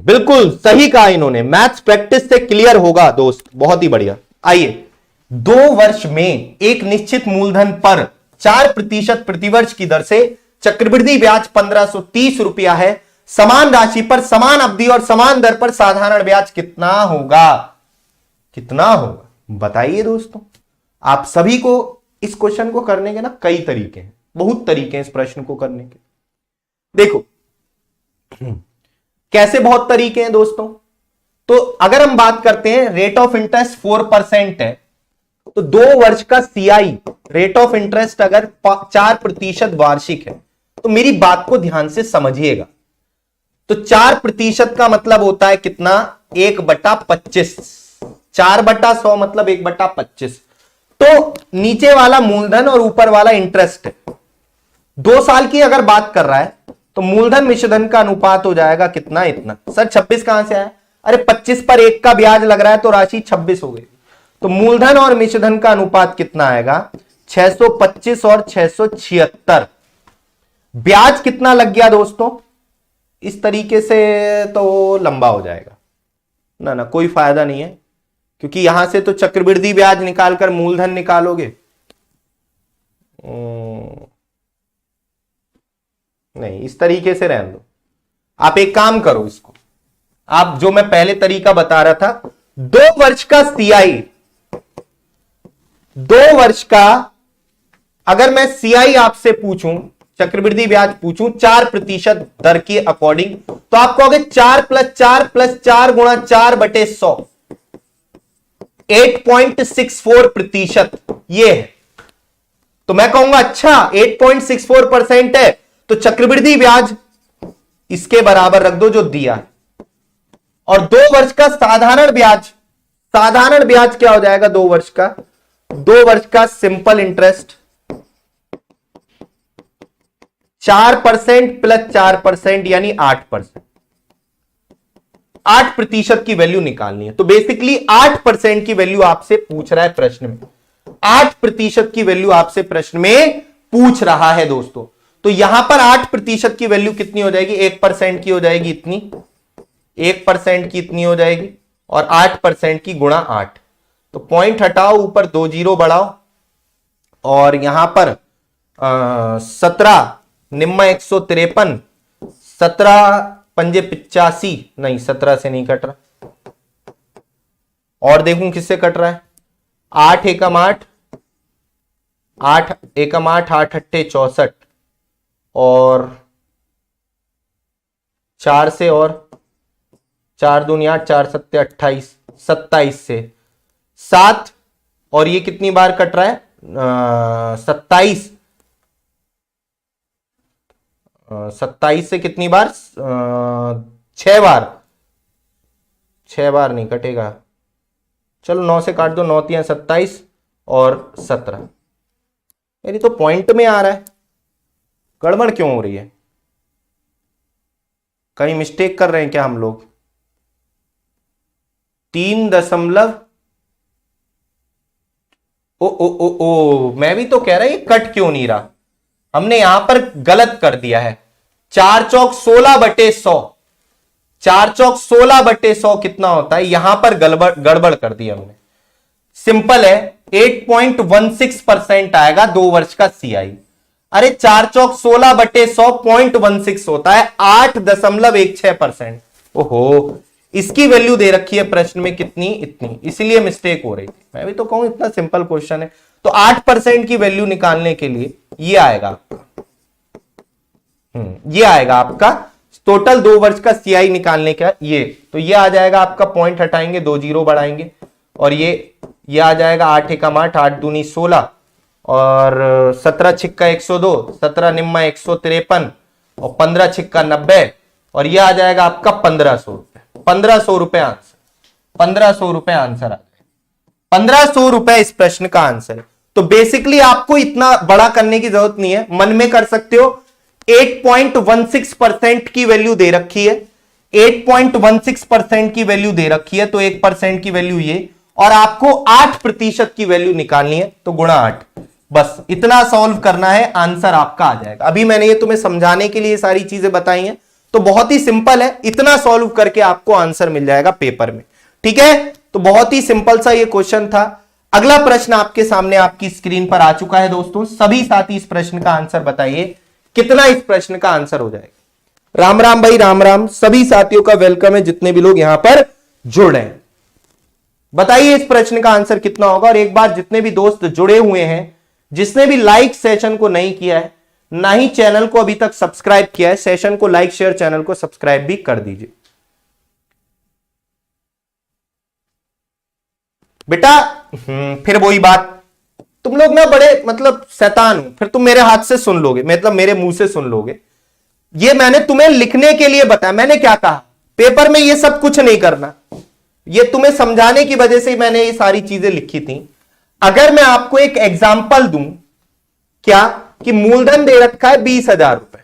बिल्कुल सही कहा इन्होंने, मैथ्स प्रैक्टिस से क्लियर होगा दोस्त, बहुत ही बढ़िया। आइए, 2 वर्ष में एक निश्चित मूलधन पर 4% प्रतिवर्ष की दर से चक्रवृद्धि ब्याज 1530 रुपया है। समान राशि पर समान अवधि और समान दर पर साधारण ब्याज कितना होगा, कितना होगा बताइए दोस्तों। आप सभी को इस क्वेश्चन को करने के ना कई तरीके हैं, बहुत तरीके हैं इस प्रश्न को करने के। देखो कैसे बहुत तरीके हैं दोस्तों। तो अगर हम बात करते हैं, रेट ऑफ इंटरेस्ट 4% है, तो 2 वर्ष का सीआई रेट ऑफ इंटरेस्ट अगर 4% वार्षिक है, तो मेरी बात को ध्यान से समझिएगा। तो 4% का मतलब होता है कितना, 1/25, 4/100 मतलब 1/25। तो नीचे वाला मूलधन और ऊपर वाला इंटरेस्ट है। 2 साल की अगर बात कर रहा है तो मूलधन मिश्रधन का अनुपात हो जाएगा कितना, इतना। सर 26 कहां से आया, अरे 25 पर 1 का ब्याज लग रहा है तो राशि 26 हो गई। तो मूलधन और मिश्रधन का अनुपात कितना आएगा, 625 और 676। ब्याज कितना लग गया दोस्तों, इस तरीके से तो लंबा हो जाएगा ना, ना कोई फायदा नहीं है, क्योंकि यहां से तो चक्रवृद्धि ब्याज निकालकर मूलधन निकालोगे, नहीं इस तरीके से रहने दो। आप एक काम करो, इसको आप जो मैं पहले तरीका बता रहा था, 2 वर्ष का सीआई, 2 वर्ष का अगर मैं सीआई आपसे पूछूं, चक्रवृद्धि ब्याज पूछूं 4% दर के अकॉर्डिंग, तो आप कहोगे 4 + 4 + 4 गुणा 4/100, 8.64% ये है। तो मैं कहूंगा अच्छा 8.64% है, तो चक्रवृद्धि ब्याज इसके बराबर रख दो जो दिया है। और 2 वर्ष का साधारण ब्याज, साधारण ब्याज क्या हो जाएगा 2 वर्ष का, 2 वर्ष का सिंपल इंटरेस्ट 4% + 4% यानी 8%। 8% की वैल्यू निकालनी है, तो बेसिकली 8% की वैल्यू आपसे पूछ रहा है प्रश्न में, 8% की वैल्यू आपसे प्रश्न में पूछ रहा है दोस्तों। तो यहां पर 8% की वैल्यू कितनी हो जाएगी, 1% की हो जाएगी इतनी, 1% की इतनी हो जाएगी, और 8% की गुणा 8। तो पॉइंट हटाओ, ऊपर 2 जीरो बढ़ाओ, और यहां पर 17 निम्मा 153, 17 पंजे 85, नहीं 17 से नहीं कट रहा, और देखूं किससे कट रहा है, 8 एकम 8, 8 एकम 8, 8 अट्ठे 64, और 4 से, और 4 दूनी 8, 4 सत्ते 28, 27 से 7, और ये कितनी बार कट रहा है, 27, 27 से कितनी बार, 6 बार, 6 बार नहीं कटेगा, चलो 9 से काट दो, 9 3 27 और 17। यानी तो पॉइंट में आ रहा है, गड़बड़ क्यों हो रही है? कहीं मिस्टेक कर रहे हैं क्या हम लोग? 3 दशमलव, ओ मैं भी तो कह रहा, ये कट क्यों नहीं रहा? हमने यहां पर गलत कर दिया है। 4 चौक 16/100, 4 चौक 16/100 कितना होता है? यहां पर गड़बड़ कर दी हमने। सिंपल है, 8.16% आएगा 2 वर्ष का सीआई। अरे 4 चौक 16/100 0.16 होता है 8.16%। ओहो, इसकी वैल्यू दे रखी है प्रश्न में कितनी? इतनी, इसीलिए मिस्टेक हो रही थी। मैं भी तो कहूं इतना सिंपल क्वेश्चन है। तो 8% की वैल्यू निकालने के लिए ये आएगा आपका, ये आएगा आपका टोटल 2 वर्ष का सीआई निकालने का। ये तो ये आ जाएगा आपका, पॉइंट हटाएंगे, 2 जीरो बढ़ाएंगे और ये आ जाएगा 8 एकम 8, 8 दूनी 16 और 17 छिक्का 102, 17 निम्मा 153 और 15 छिक्का 90 और ये आ जाएगा आपका 1500 रुपए। 1500 रुपए आंसर, 1500 रुपए आंसर आ जाएगा। 1500 रुपए इस प्रश्न का आंसर है। तो बेसिकली आपको इतना बड़ा करने की जरूरत नहीं है, मन में कर सकते हो। 8.16% की वैल्यू दे रखी है, 8.16% की वैल्यू दे रखी है, तो 1% की वैल्यू ये, और आपको 8% की वैल्यू निकालनी है तो गुणा 8। बस इतना सॉल्व करना है, आंसर आपका आ जाएगा। अभी मैंने ये तुम्हें समझाने के लिए सारी चीजें बताई हैं, तो बहुत ही सिंपल है, इतना सॉल्व करके आपको आंसर मिल जाएगा पेपर में। ठीक है, तो बहुत ही सिंपल सा ये क्वेश्चन था। अगला प्रश्न आपके सामने आपकी स्क्रीन पर आ चुका है दोस्तों। सभी साथी इस प्रश्न का आंसर बताइए, कितना इस प्रश्न का आंसर हो जाएगा। राम राम भाई, राम राम। सभी साथियों का वेलकम है, जितने भी लोग यहां पर जुड़ रहे हैं। बताइए इस प्रश्न का आंसर कितना होगा। और एक बार जितने भी दोस्त जुड़े हुए हैं, जिसने भी लाइक सेशन को नहीं किया है, ना ही चैनल को अभी तक सब्सक्राइब किया है, सेशन को लाइक शेयर, चैनल को सब्सक्राइब भी कर दीजिए। बेटा फिर वही बात, तुम लोग ना बड़े मतलब शैतान हो, फिर तुम मेरे हाथ से सुन लोगे, मतलब मेरे मुंह से सुन लोगे। ये मैंने तुम्हें लिखने के लिए बताया। मैंने क्या कहा? पेपर में ये सब कुछ नहीं करना। ये तुम्हें समझाने की वजह से मैंने ये सारी चीजें लिखी थी। अगर मैं आपको एक एग्जाम्पल दूं, क्या कि मूलधन दे रखा है 20,000 रुपए,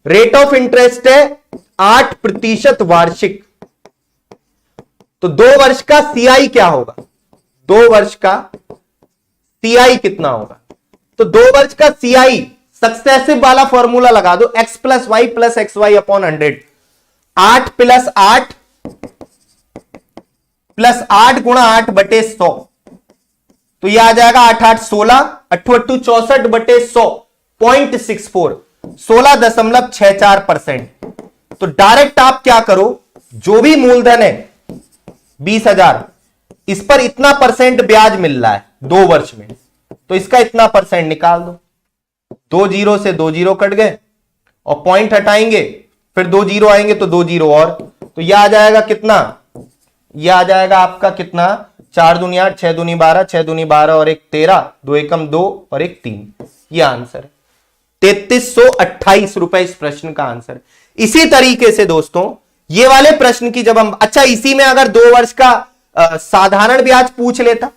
रेट ऑफ इंटरेस्ट है 8% वार्षिक, तो 2 वर्ष का सीआई क्या होगा? 2 वर्ष का सीआई कितना होगा? तो 2 वर्ष का सीआई सक्सेसिव वाला फॉर्मूला लगा दो, x plus Y plus X Y upon 100। 8 plus 8 plus 8 गुणा 8/100, तो यह आ जाएगा 8 8 16, 8 8 64/100, 0.64, 16.64%। तो डायरेक्ट आप क्या करो, जो भी मूलधन है 20,000, इस पर इतना परसेंट ब्याज मिल रहा है 2 वर्ष में, तो इसका इतना परसेंट निकाल दो। 2 जीरो से 2 जीरो कट गए और पॉइंट हटाएंगे, फिर 2 जीरो आएंगे तो 2 जीरो और, तो यह आ जाएगा कितना? यह आ जाएगा आपका कितना? 4 दूनी 8, 6 दूनी 12, 6 दूनी 12 और 1 13, 2 एकम 2 और 1 3। यह आंसर है 3328 रुपए इस प्रश्न का आंसर है। इसी तरीके से दोस्तों ये वाले प्रश्न की जब हम, अच्छा इसी में अगर 2 वर्ष का साधारण ब्याज पूछ लेता,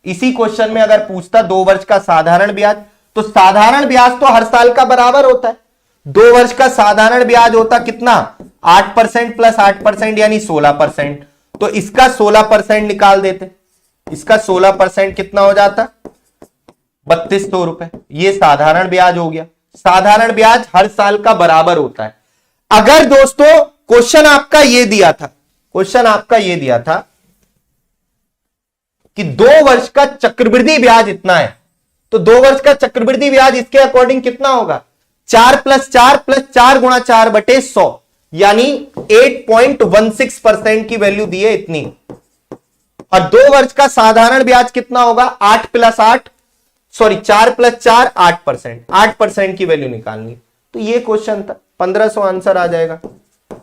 इसी क्वेश्चन में अगर पूछता 2 वर्ष का साधारण ब्याज, तो साधारण ब्याज तो हर साल का बराबर होता है। 2 वर्ष का साधारण ब्याज होता कितना? 8% प्लस 8% यानी 16%। तो इसका 16% निकाल देते, इसका 16% कितना हो जाता? 3200 रुपए। ये साधारण ब्याज हो गया। साधारण ब्याज हर साल का बराबर होता है। अगर दोस्तों क्वेश्चन आपका ये दिया था, क्वेश्चन आपका ये दिया था कि 2 वर्ष का चक्रवृद्धि ब्याज इतना है, तो 2 वर्ष का चक्रवृद्धि ब्याज इसके अकॉर्डिंग कितना होगा? 4 प्लस 4 गुणा 4/100, यानी 8.16% की वैल्यू दी है इतनी। और 2 वर्ष का साधारण ब्याज कितना होगा? 8 प्लस 8 सॉरी 4 प्लस 4 8%, 8% की वैल्यू निकालनी। तो ये क्वेश्चन था, 1500 आंसर आ जाएगा।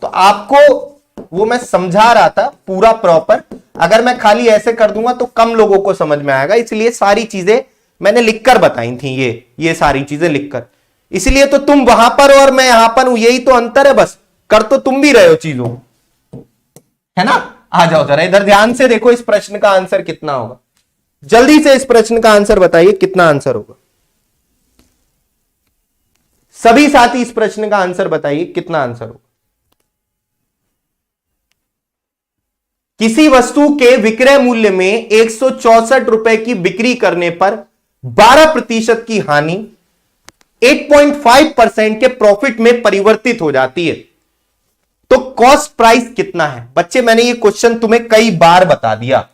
तो आपको वो मैं समझा रहा था पूरा प्रॉपर, अगर मैं खाली ऐसे कर दूंगा तो कम लोगों को समझ में आएगा, इसलिए सारी चीजें मैंने लिखकर बताई थी। ये सारी चीजें लिखकर, इसलिए तो तुम वहां पर और मैं यहां पर हूं, यही तो अंतर है बस। कर तो तुम भी रहे हो चीजों, है ना? आ जाओ जरा इधर ध्यान से देखो, इस प्रश्न का आंसर कितना होगा। जल्दी से इस प्रश्न का आंसर बताइए, कितना आंसर होगा। सभी साथी इस प्रश्न का आंसर बताइए, कितना आंसर होगा। किसी वस्तु के विक्रय मूल्य में 164 रुपए की बिक्री करने पर 12% की हानि 8.5% के प्रॉफिट में परिवर्तित हो जाती है, तो कॉस्ट प्राइस कितना है। बच्चे मैंने ये क्वेश्चन तुम्हें कई बार बता दिया,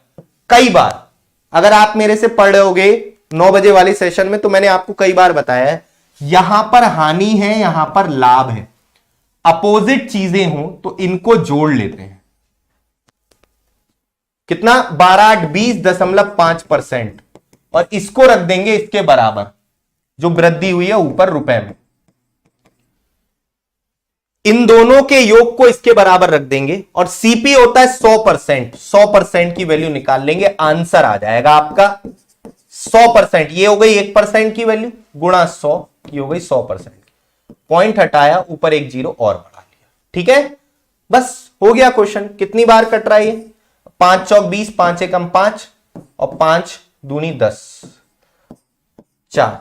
कई बार। अगर आप मेरे से पढ़ रहे होगे 9 बजे वाले सेशन में, तो मैंने आपको कई बार बताया है, यहां पर हानि है, यहां पर लाभ है। अपोजिट चीजें हो तो इनको जोड़ लेते हैं। कितना 12,20.5% और इसको रख देंगे इसके बराबर, जो वृद्धि हुई है ऊपर रुपए में। इन दोनों के योग को इसके बराबर रख देंगे और सीपी होता है 100%। 100% की वैल्यू निकाल लेंगे, आंसर आ जाएगा आपका 100%। ये हो गई 1% की वैल्यू गुणा 100, ये हो गई 100%। पॉइंट हटाया, ऊपर एक जीरो और बढ़ा लिया। ठीक है, बस हो गया क्वेश्चन। कितनी बार कट रहा है ये? 5 चौक 20, 5 एकम 5 और 5 दूनी 10, 4,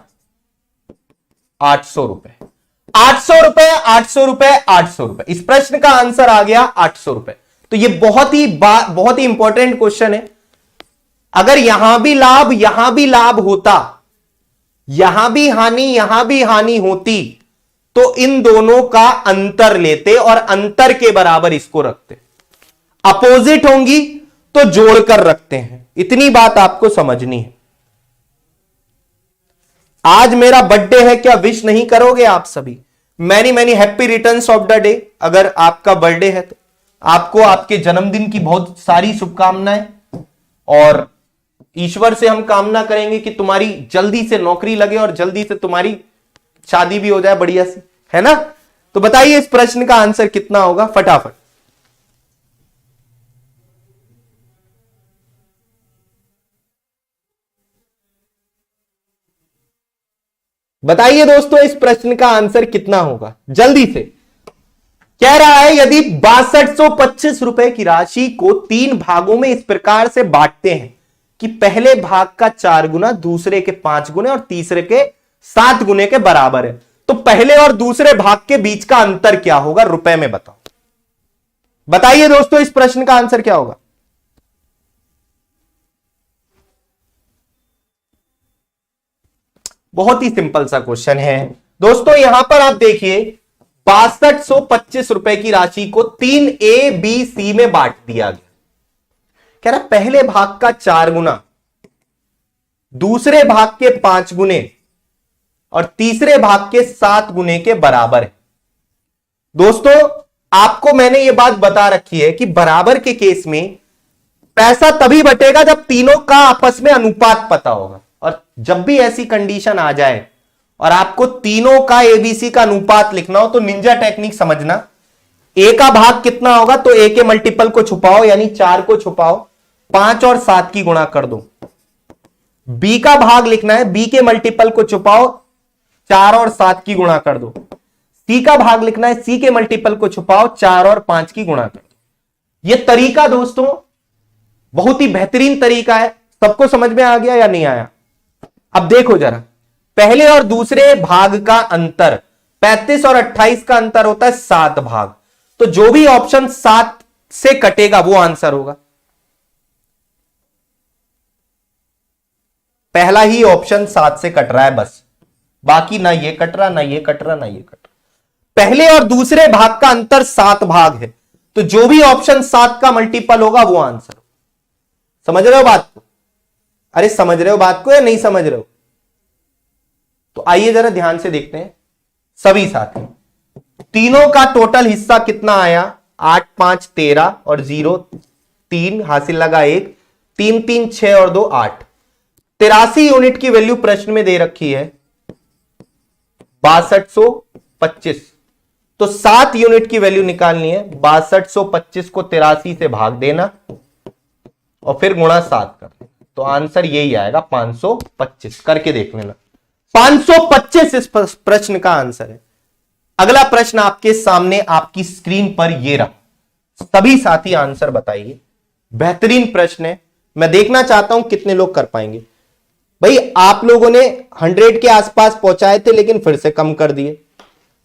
800 रुपए। 800 रुपए, 800 रुपए, 800 रुपए। इस प्रश्न का आंसर आ गया 800 रुपए। तो ये बहुत ही इंपॉर्टेंट क्वेश्चन है। अगर यहां भी लाभ होता, यहां भी हानि होती, तो इन दोनों का अंतर लेते और अंतर के बराबर इसको रखते। अपोजिट होंगी तो जोड़कर रखते हैं। इतनी बात आपको समझनी है। आज मेरा बर्थडे है, क्या विश नहीं करोगे आप सभी? Many happy returns of the day. अगर आपका बर्थडे है तो आपको आपके जन्मदिन की बहुत सारी शुभकामनाएं, और ईश्वर से हम कामना करेंगे कि तुम्हारी जल्दी से नौकरी लगे और जल्दी से तुम्हारी शादी भी हो जाए बढ़िया सी, है ना। तो बताइए इस प्रश्न का आंसर कितना होगा फटाफट। बताइए दोस्तों इस प्रश्न का आंसर कितना होगा, जल्दी से। कह रहा है यदि 6225 रुपए की राशि को 3 भागों में इस प्रकार से बांटते हैं कि पहले भाग का 4 गुना, दूसरे के 5 गुने और तीसरे के 7 गुने के बराबर है, तो पहले और दूसरे भाग के बीच का अंतर क्या होगा रुपए में, बताओ। बताइए दोस्तों इस प्रश्न का आंसर क्या होगा। बहुत ही सिंपल सा क्वेश्चन है दोस्तों। यहां पर आप देखिए 6225 रुपए की राशि को 3 A, B, C में बांट दिया गया। कह रहा पहले भाग का 4 गुना, दूसरे भाग के 5 गुने और तीसरे भाग के 7 गुने के बराबर है। दोस्तों आपको मैंने यह बात बता रखी है कि बराबर के केस में पैसा तभी बटेगा जब तीनों का आपस में अनुपात पता होगा। और जब भी ऐसी कंडीशन आ जाए और आपको तीनों का एबीसी का अनुपात लिखना हो, तो निंजा टेक्निक समझना। ए का भाग कितना होगा, तो ए के मल्टीपल को छुपाओ, यानी 4 को छुपाओ, 5 और 7 की गुणा कर दो। बी का भाग लिखना है, बी के मल्टीपल को छुपाओ, 4 और 7 की गुणा कर दो। सी का भाग लिखना है, सी के मल्टीपल को छुपाओ, 4 और 5 की गुणा कर दो। यह तरीका दोस्तों बहुत ही बेहतरीन तरीका है। सबको समझ में आ गया या नहीं आया? अब देखो जरा, पहले और दूसरे भाग का अंतर 35 और 28 का अंतर होता है 7 भाग, तो जो भी ऑप्शन 7 से कटेगा वो आंसर होगा। पहला ही ऑप्शन 7 से कट रहा है बस, बाकी ना ये कट रहा, ना ये कट रहा, ना ये कट रहा। पहले और दूसरे भाग का अंतर 7 भाग है, तो जो भी ऑप्शन 7 का मल्टीपल होगा वो आंसर होगा। समझ रहे हो बात को? अरे समझ रहे हो बात को या नहीं समझ रहे हो? तो आइए जरा ध्यान से देखते हैं सभी साथी। तीनों का टोटल हिस्सा कितना आया? 8 5 13 और 0 3 हासिल लगा 1, 3 3 6 और 2 8। 83 यूनिट की वैल्यू प्रश्न में दे रखी है 6225, तो 7 यूनिट की वैल्यू निकालनी है। 6225 को 83 से भाग देना और फिर गुणा 7 कर देना, तो आंसर यही आएगा 525। करके देख लेना, 525 इस प्रश्न का आंसर है। अगला प्रश्न आपके सामने आपकी स्क्रीन पर ये रहा। सभी साथी आंसर बताइए बेहतरीन प्रश्न है, मैं देखना चाहता हूं कितने लोग कर पाएंगे। भाई आप लोगों ने 100 के आसपास पहुंचाए थे लेकिन फिर से कम कर दिए।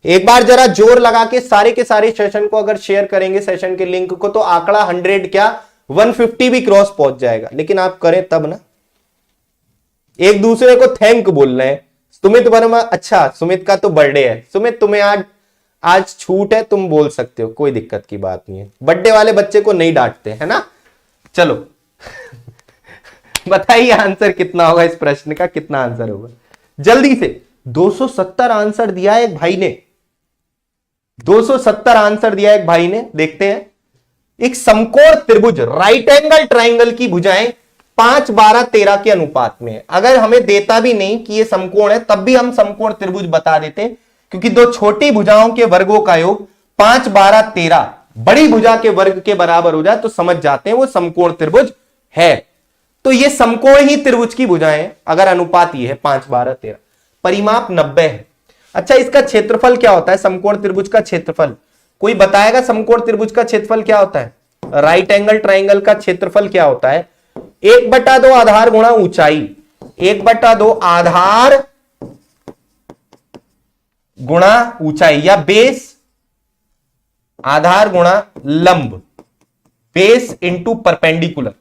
एक बार जरा जोर लगा के सारे सेशन को अगर शेयर करेंगे, सेशन के लिंक को, तो आंकड़ा 100 क्या 150 भी क्रॉस पहुंच जाएगा। लेकिन आप करें तब ना, एक दूसरे को थैंक बोल रहे हैं। सुमित वर्मा, अच्छा सुमित का तो बर्थडे है। सुमित तुम्हें आज छूट है, तुम बोल सकते हो, कोई दिक्कत की बात नहीं है। बर्थडे वाले बच्चे को नहीं डांटते है ना। चलो बताइए आंसर कितना होगा, इस प्रश्न का कितना आंसर होगा जल्दी से। 270 आंसर दिया है एक भाई ने, 270 आंसर दिया एक भाई ने। देखते हैं, एक समकोण त्रिभुज राइट एंगल ट्राइंगल की भुजाएं 5, 12, 13 के अनुपात में है। अगर हमें देता भी नहीं कि ये समकोण है, तब भी हम समकोण त्रिभुज बता देते, क्योंकि दो छोटी भुजाओं के वर्गों का योग 5, 12, 13 बड़ी भुजा के वर्ग के बराबर हो जाए तो समझ जाते हैं वो समकोण त्रिभुज है। तो ये समकोण ही त्रिभुज की भुजाएं, अगर अनुपात ये है 5, 12, 13, परिमाप 90 है। अच्छा, इसका क्षेत्रफल क्या होता है? समकोण त्रिभुज का क्षेत्रफल कोई बताएगा? समकोण त्रिभुज का क्षेत्रफल क्या होता है? राइट एंगल ट्राइंगल का क्षेत्रफल क्या होता है? 1/2 आधार गुणा ऊंचाई, 1/2 आधार गुणा ऊंचाई, या बेस आधार गुणा लंब, बेस इंटू परपेंडिकुलर।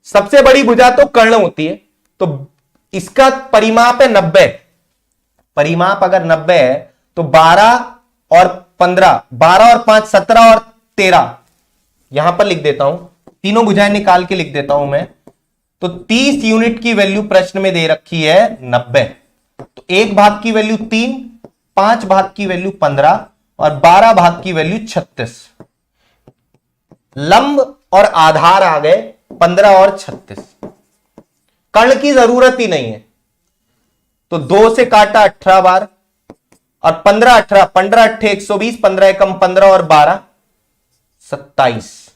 सबसे बड़ी भुजा तो कर्ण होती है, तो इसका परिमाप है 90। परिमाप अगर 90 है तो 12 और 15, 12 और 5 17 और 13, यहां पर लिख देता हूं, तीनों भुजाएं निकाल के लिख देता हूं मैं। तो 30 यूनिट की वैल्यू प्रश्न में दे रखी है 90। तो 1 भाग की वैल्यू 3, 5 भाग की वैल्यू 15 और 12 भाग की वैल्यू 36। लंब और आधार आ गए 15 और 36। कर्ण की जरूरत ही नहीं है, तो 2 से काटा 18 बार और 15 18, 15 8 120, 15 एकम 15 और 12 27।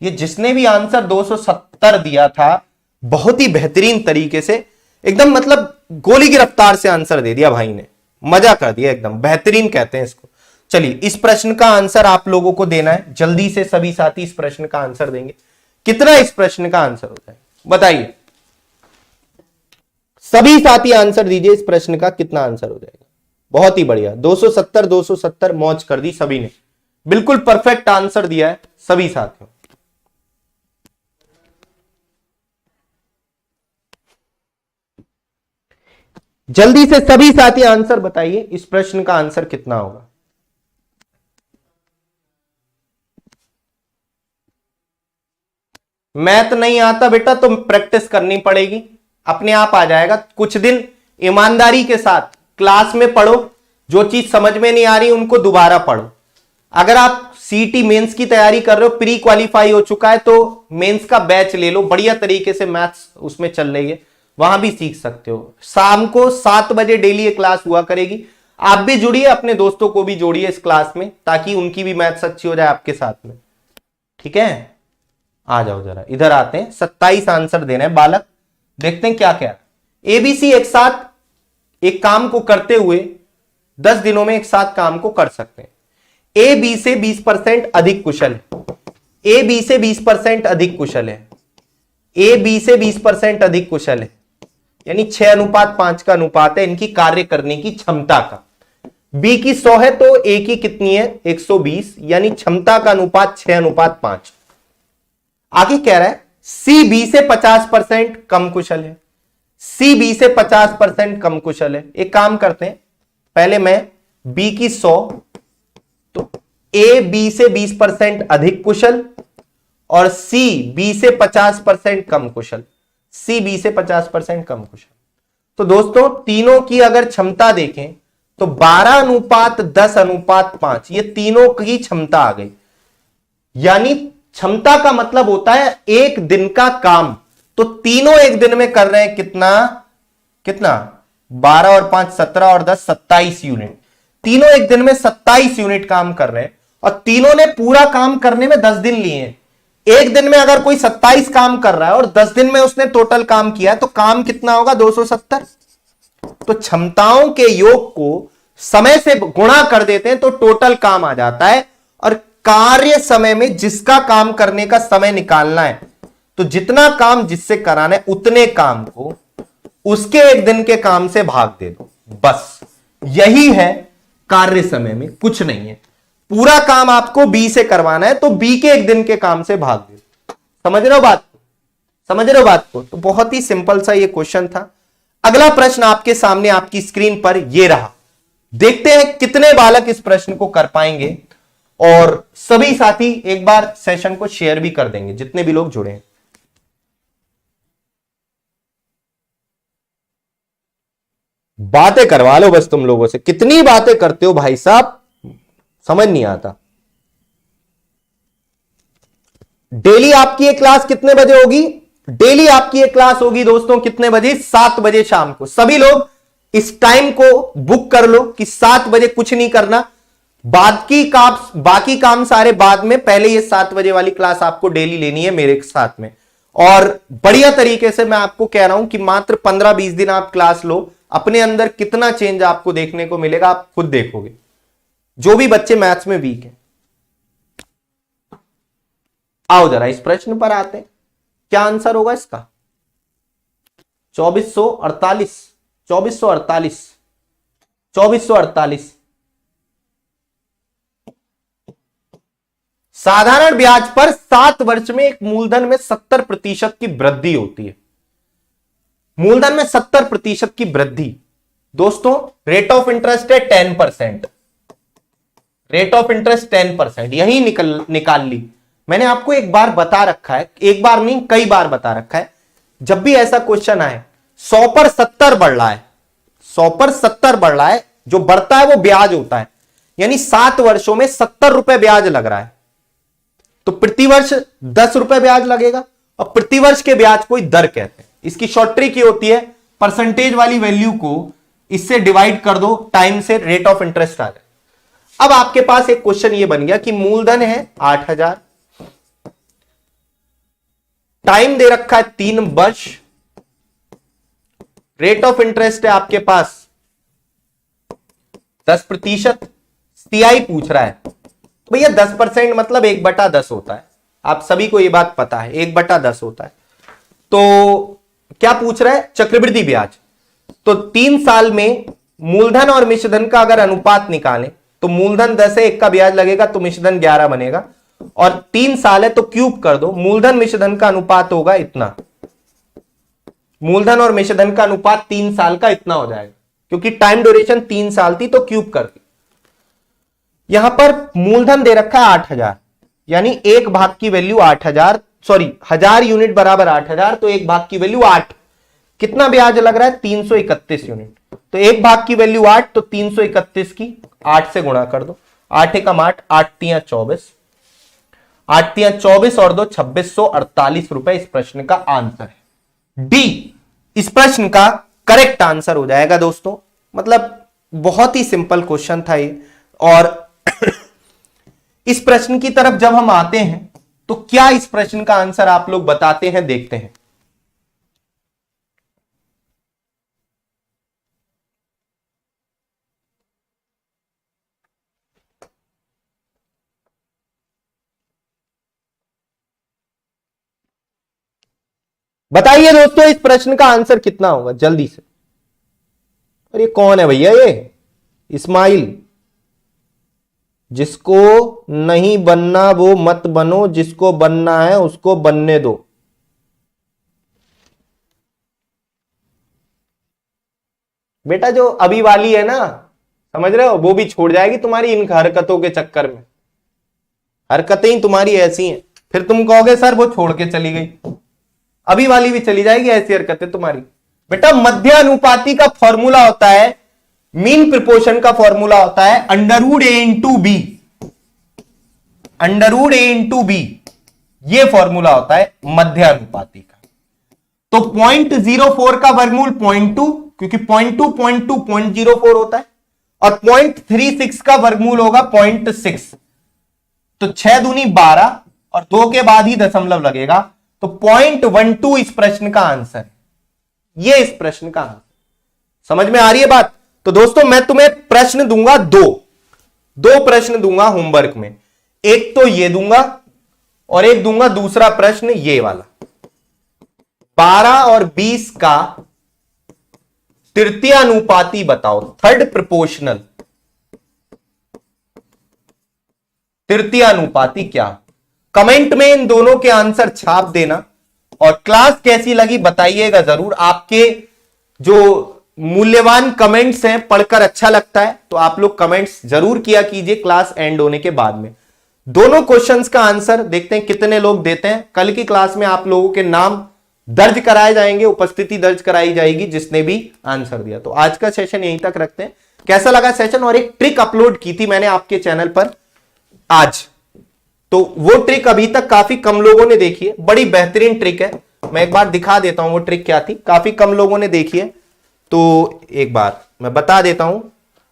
ये जिसने भी आंसर 270 दिया था, बहुत ही बेहतरीन तरीके से, एकदम मतलब गोली की रफ्तार से आंसर दे दिया भाई ने, मजा कर दिया, एकदम बेहतरीन कहते हैं इसको। चलिए, इस प्रश्न का आंसर आप लोगों को देना है, जल्दी से सभी साथी इस प्रश्न का आंसर देंगे। कितना इस प्रश्न का आंसर होता है बताइए, सभी साथी आंसर दीजिए, इस प्रश्न का कितना आंसर हो जाएगा। बहुत ही बढ़िया, 270 270 मौज कर दी सभी ने, बिल्कुल परफेक्ट आंसर दिया है सभी साथियों। जल्दी से सभी साथी आंसर बताइए, इस प्रश्न का आंसर कितना होगा। मैथ नहीं आता बेटा तो प्रैक्टिस करनी पड़ेगी, अपने आप आ जाएगा। कुछ दिन ईमानदारी के साथ क्लास में पढ़ो, जो चीज समझ में नहीं आ रही उनको दोबारा पढ़ो। अगर आप सीटी मेंस की तैयारी कर रहे हो, प्री क्वालिफाई हो चुका है, तो मेंस का बैच ले लो, बढ़िया तरीके से मैथ्स उसमें चल रही है, वहां भी सीख सकते हो। शाम को 7 बजे डेली ये क्लास हुआ करेगी, आप भी जुड़िए, अपने दोस्तों को भी जोड़िए इस क्लास में, ताकि उनकी भी मैथ्स अच्छी हो जाए आपके साथ में। ठीक है, आ जाओ जरा इधर आते हैं। 27 आंसर देना है बालक, देखते हैं क्या क्या। एबीसी एक साथ एक काम को करते हुए 10 दिनों में एक साथ काम को कर सकते हैं। ए बी से 20% अधिक कुशल है, ए बी से 20% अधिक कुशल है, ए बी से 20% अधिक कुशल है, यानी 6:5 का अनुपात है इनकी कार्य करने की क्षमता का। बी की 100 है तो ए की कितनी है 120, यानी क्षमता का अनुपात 6:5। आगे कह रहा है सी बी से 50% कम कुशल है, सी बी से 50% कम कुशल है। एक काम करते हैं, पहले मैं बी की 100, तो ए बी से 20% अधिक कुशल और सी बी से 50% कम कुशल, सी बी से 50% कम कुशल। तो दोस्तों तीनों की अगर क्षमता देखें तो 12:10:5, ये तीनों की क्षमता आ गई। यानी क्षमता का मतलब होता है एक दिन का काम, तो तीनों एक दिन में कर रहे हैं कितना कितना 12 और 5 17 और 10 27 यूनिट, तीनों एक दिन में 27 यूनिट काम कर रहे हैं, और तीनों ने पूरा काम करने में 10 दिन लिए हैं। एक दिन में अगर कोई 27 काम कर रहा है और 10 दिन में उसने टोटल काम किया है, तो काम कितना होगा 270। तो क्षमताओं के योग को समय से गुणा कर देते हैं तो टोटल काम आ जाता है, और कार्य समय में जिसका काम करने का समय निकालना है, तो जितना काम जिससे कराना है उतने काम को उसके एक दिन के काम से भाग दे दो, बस यही है कार्य समय में, कुछ नहीं है। पूरा काम आपको बी से करवाना है तो बी के एक दिन के काम से भाग दे दो। समझ रहे हो बात को? समझ रहे हो बात को? तो बहुत ही सिंपल सा ये क्वेश्चन था। अगला प्रश्न आपके सामने आपकी स्क्रीन पर ये रहा। देखते हैं कितने बालक इस प्रश्न को कर पाएंगे, और सभी साथी एक बार सेशन को शेयर भी कर देंगे जितने भी लोग जुड़े हैं। बातें करवा लो बस तुम लोगों से, कितनी बातें करते हो भाई साहब, समझ नहीं आता। डेली आपकी ये क्लास कितने बजे होगी? डेली आपकी ये क्लास होगी दोस्तों कितने बजे? 7 बजे शाम को। सभी लोग इस टाइम को बुक कर लो कि 7 बजे कुछ नहीं करना, बाकी काम सारे बाद में, पहले ये 7 बजे वाली क्लास आपको डेली लेनी है मेरे साथ में। और बढ़िया तरीके से मैं आपको कह रहा हूं कि मात्र 15-20 दिन आप क्लास लो, अपने अंदर कितना चेंज आपको देखने को मिलेगा आप खुद देखोगे, जो भी बच्चे मैथ्स में वीक हैं। आओ जरा इस प्रश्न पर आते हैं, क्या आंसर होगा इसका? 2448 2448 2448। साधारण ब्याज पर 7 वर्ष में एक मूलधन में 70% की वृद्धि होती है। मूलधन में 70% की वृद्धि दोस्तों, रेट ऑफ इंटरेस्ट है 10%। रेट ऑफ इंटरेस्ट 10%, यही निकाल ली। मैंने आपको एक बार बता रखा है, एक बार नहीं कई बार बता रखा है, जब भी ऐसा क्वेश्चन आए 100 पर 70 बढ़ रहा है, 100 पर 70 बढ़ रहा है, जो बढ़ता है वो ब्याज होता है, यानी 7 वर्षों में 70 रुपए ब्याज लग रहा है, तो प्रतिवर्ष 10 रुपए ब्याज लगेगा। और प्रतिवर्ष के ब्याज को दर कहते हैं। इसकी शॉर्ट ट्रिक ये होती है, परसेंटेज वाली वैल्यू को इससे डिवाइड कर दो टाइम से, रेट ऑफ इंटरेस्ट आ जाए। अब आपके पास एक क्वेश्चन ये बन गया कि मूलधन है 8000, टाइम दे रखा है 3 वर्ष, रेट ऑफ इंटरेस्ट है आपके पास 10%, सीआई पूछ रहा है। भैया 10% मतलब 1/10 होता है, आप सभी को यह बात पता है, 1/10 होता है। तो क्या पूछ रहा है? चक्रवृद्धि ब्याज। तो 3 साल में मूलधन और मिश्रधन का अगर अनुपात निकालें तो मूलधन 10 है, 1 का ब्याज लगेगा तो मिश्रधन 11 बनेगा, और 3 साल है तो क्यूब कर दो, मूलधन मिश्रधन का अनुपात होगा इतना। मूलधन और मिश्रधन का अनुपात 3 साल का इतना हो जाएगा, क्योंकि टाइम ड्यूरेशन 3 साल थी तो क्यूब कर दी। यहां पर मूलधन दे रखा है 8000, यानी 1 भाग की वैल्यू 8000, सॉरी 1000 यूनिट बराबर 8000, तो 1 भाग की वैल्यू 8। कितना ब्याज लग रहा है? 331 यूनिट। तो 1 भाग की वैल्यू 8, तो 331 की 8 से गुणा कर दो, 8 एकम 8, 8 तियां 24, 8 तियां 24 और 2 2648 रुपए इस प्रश्न का आंसर है। डी इस प्रश्न का करेक्ट आंसर हो जाएगा दोस्तों। मतलब बहुत ही सिंपल क्वेश्चन था ये। और इस प्रश्न की तरफ जब हम आते हैं तो क्या इस प्रश्न का आंसर आप लोग बताते हैं, देखते हैं। बताइए दोस्तों इस प्रश्न का आंसर कितना होगा जल्दी से। और ये कौन है भैया? ये इस्माइल। जिसको नहीं बनना वो मत बनो, जिसको बनना है उसको बनने दो। बेटा जो अभी वाली है ना, समझ रहे हो, वो भी छोड़ जाएगी तुम्हारी इन हरकतों के चक्कर में। हरकतें ही तुम्हारी ऐसी हैं, फिर तुम कहोगे सर वो छोड़ के चली गई, अभी वाली भी चली जाएगी ऐसी हरकतें तुम्हारी। बेटा मध्य अनुपाती का फॉर्मूला होता है, मीन प्रिपोर्शन का फॉर्मूला होता है √a/b। √a/b ये फॉर्मूला होता है मध्य अनुपाती का। तो 0.04 का वर्गमूल 0.2, क्योंकि 0.2 0.2 0.04 होता है, और 0.36 का वर्गमूल होगा 0.6। तो 6 दूनी 12 और 2 के बाद ही दशमलव लगेगा, तो 0.12 इस प्रश्न का आंसर है। ये इस प्रश्न का आंसर। समझ में आ रही है बात? तो दोस्तों मैं तुम्हें प्रश्न दूंगा, दो प्रश्न दूंगा होमवर्क में। एक तो ये दूंगा और एक दूंगा दूसरा प्रश्न ये वाला। 12 और 20 का तृतीयानुपाती बताओ, थर्ड प्रोपोर्शनल तृतीयानुपाती क्या? कमेंट में इन दोनों के आंसर छाप देना और क्लास कैसी लगी बताइएगा जरूर। आपके जो मूल्यवान कमेंट्स हैं पढ़कर अच्छा लगता है तो आप लोग कमेंट्स जरूर किया कीजिए क्लास एंड होने के बाद में। दोनों क्वेश्चंस का आंसर देखते हैं कितने लोग देते हैं। कल की क्लास में आप लोगों के नाम दर्ज कराए जाएंगे, उपस्थिति दर्ज कराई जाएगी जिसने भी आंसर दिया। तो आज का सेशन यहीं तक रखते हैं। कैसा लगा सेशन? और एक ट्रिक अपलोड की थी मैंने आपके चैनल पर आज, तो वो ट्रिक अभी तक काफी कम लोगों ने देखी है, बड़ी बेहतरीन ट्रिक है। मैं एक बार दिखा देता हूं वो ट्रिक क्या थी, काफी कम लोगों ने देखी है तो एक बार मैं बता देता हूं।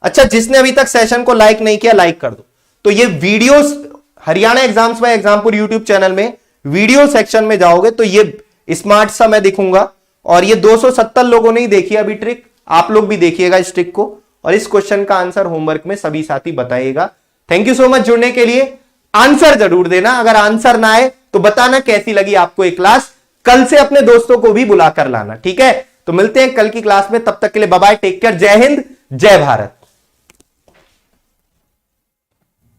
अच्छा, जिसने अभी तक सेशन को लाइक नहीं किया लाइक कर दो। तो ये videos Haryana exams by Exampur YouTube channel में वीडियो सेक्शन में जाओगे तो ये स्मार्ट सा मैं दिखूंगा और ये 270 लोगों ने ही देखी अभी ट्रिक, आप लोग भी देखिएगा इस ट्रिक को और इस क्वेश्चन का आंसर होमवर्क में सभी साथी बताइएगा। थैंक यू सो मच जुड़ने के लिए। आंसर जरूर देना, अगर आंसर ना आए तो बताना कैसी लगी आपको ये क्लास। कल से अपने दोस्तों को भी बुलाकर लाना, ठीक है? तो मिलते हैं कल की क्लास में, तब तक के लिए बाय बाय, टेक केयर, जय हिंद जय भारत।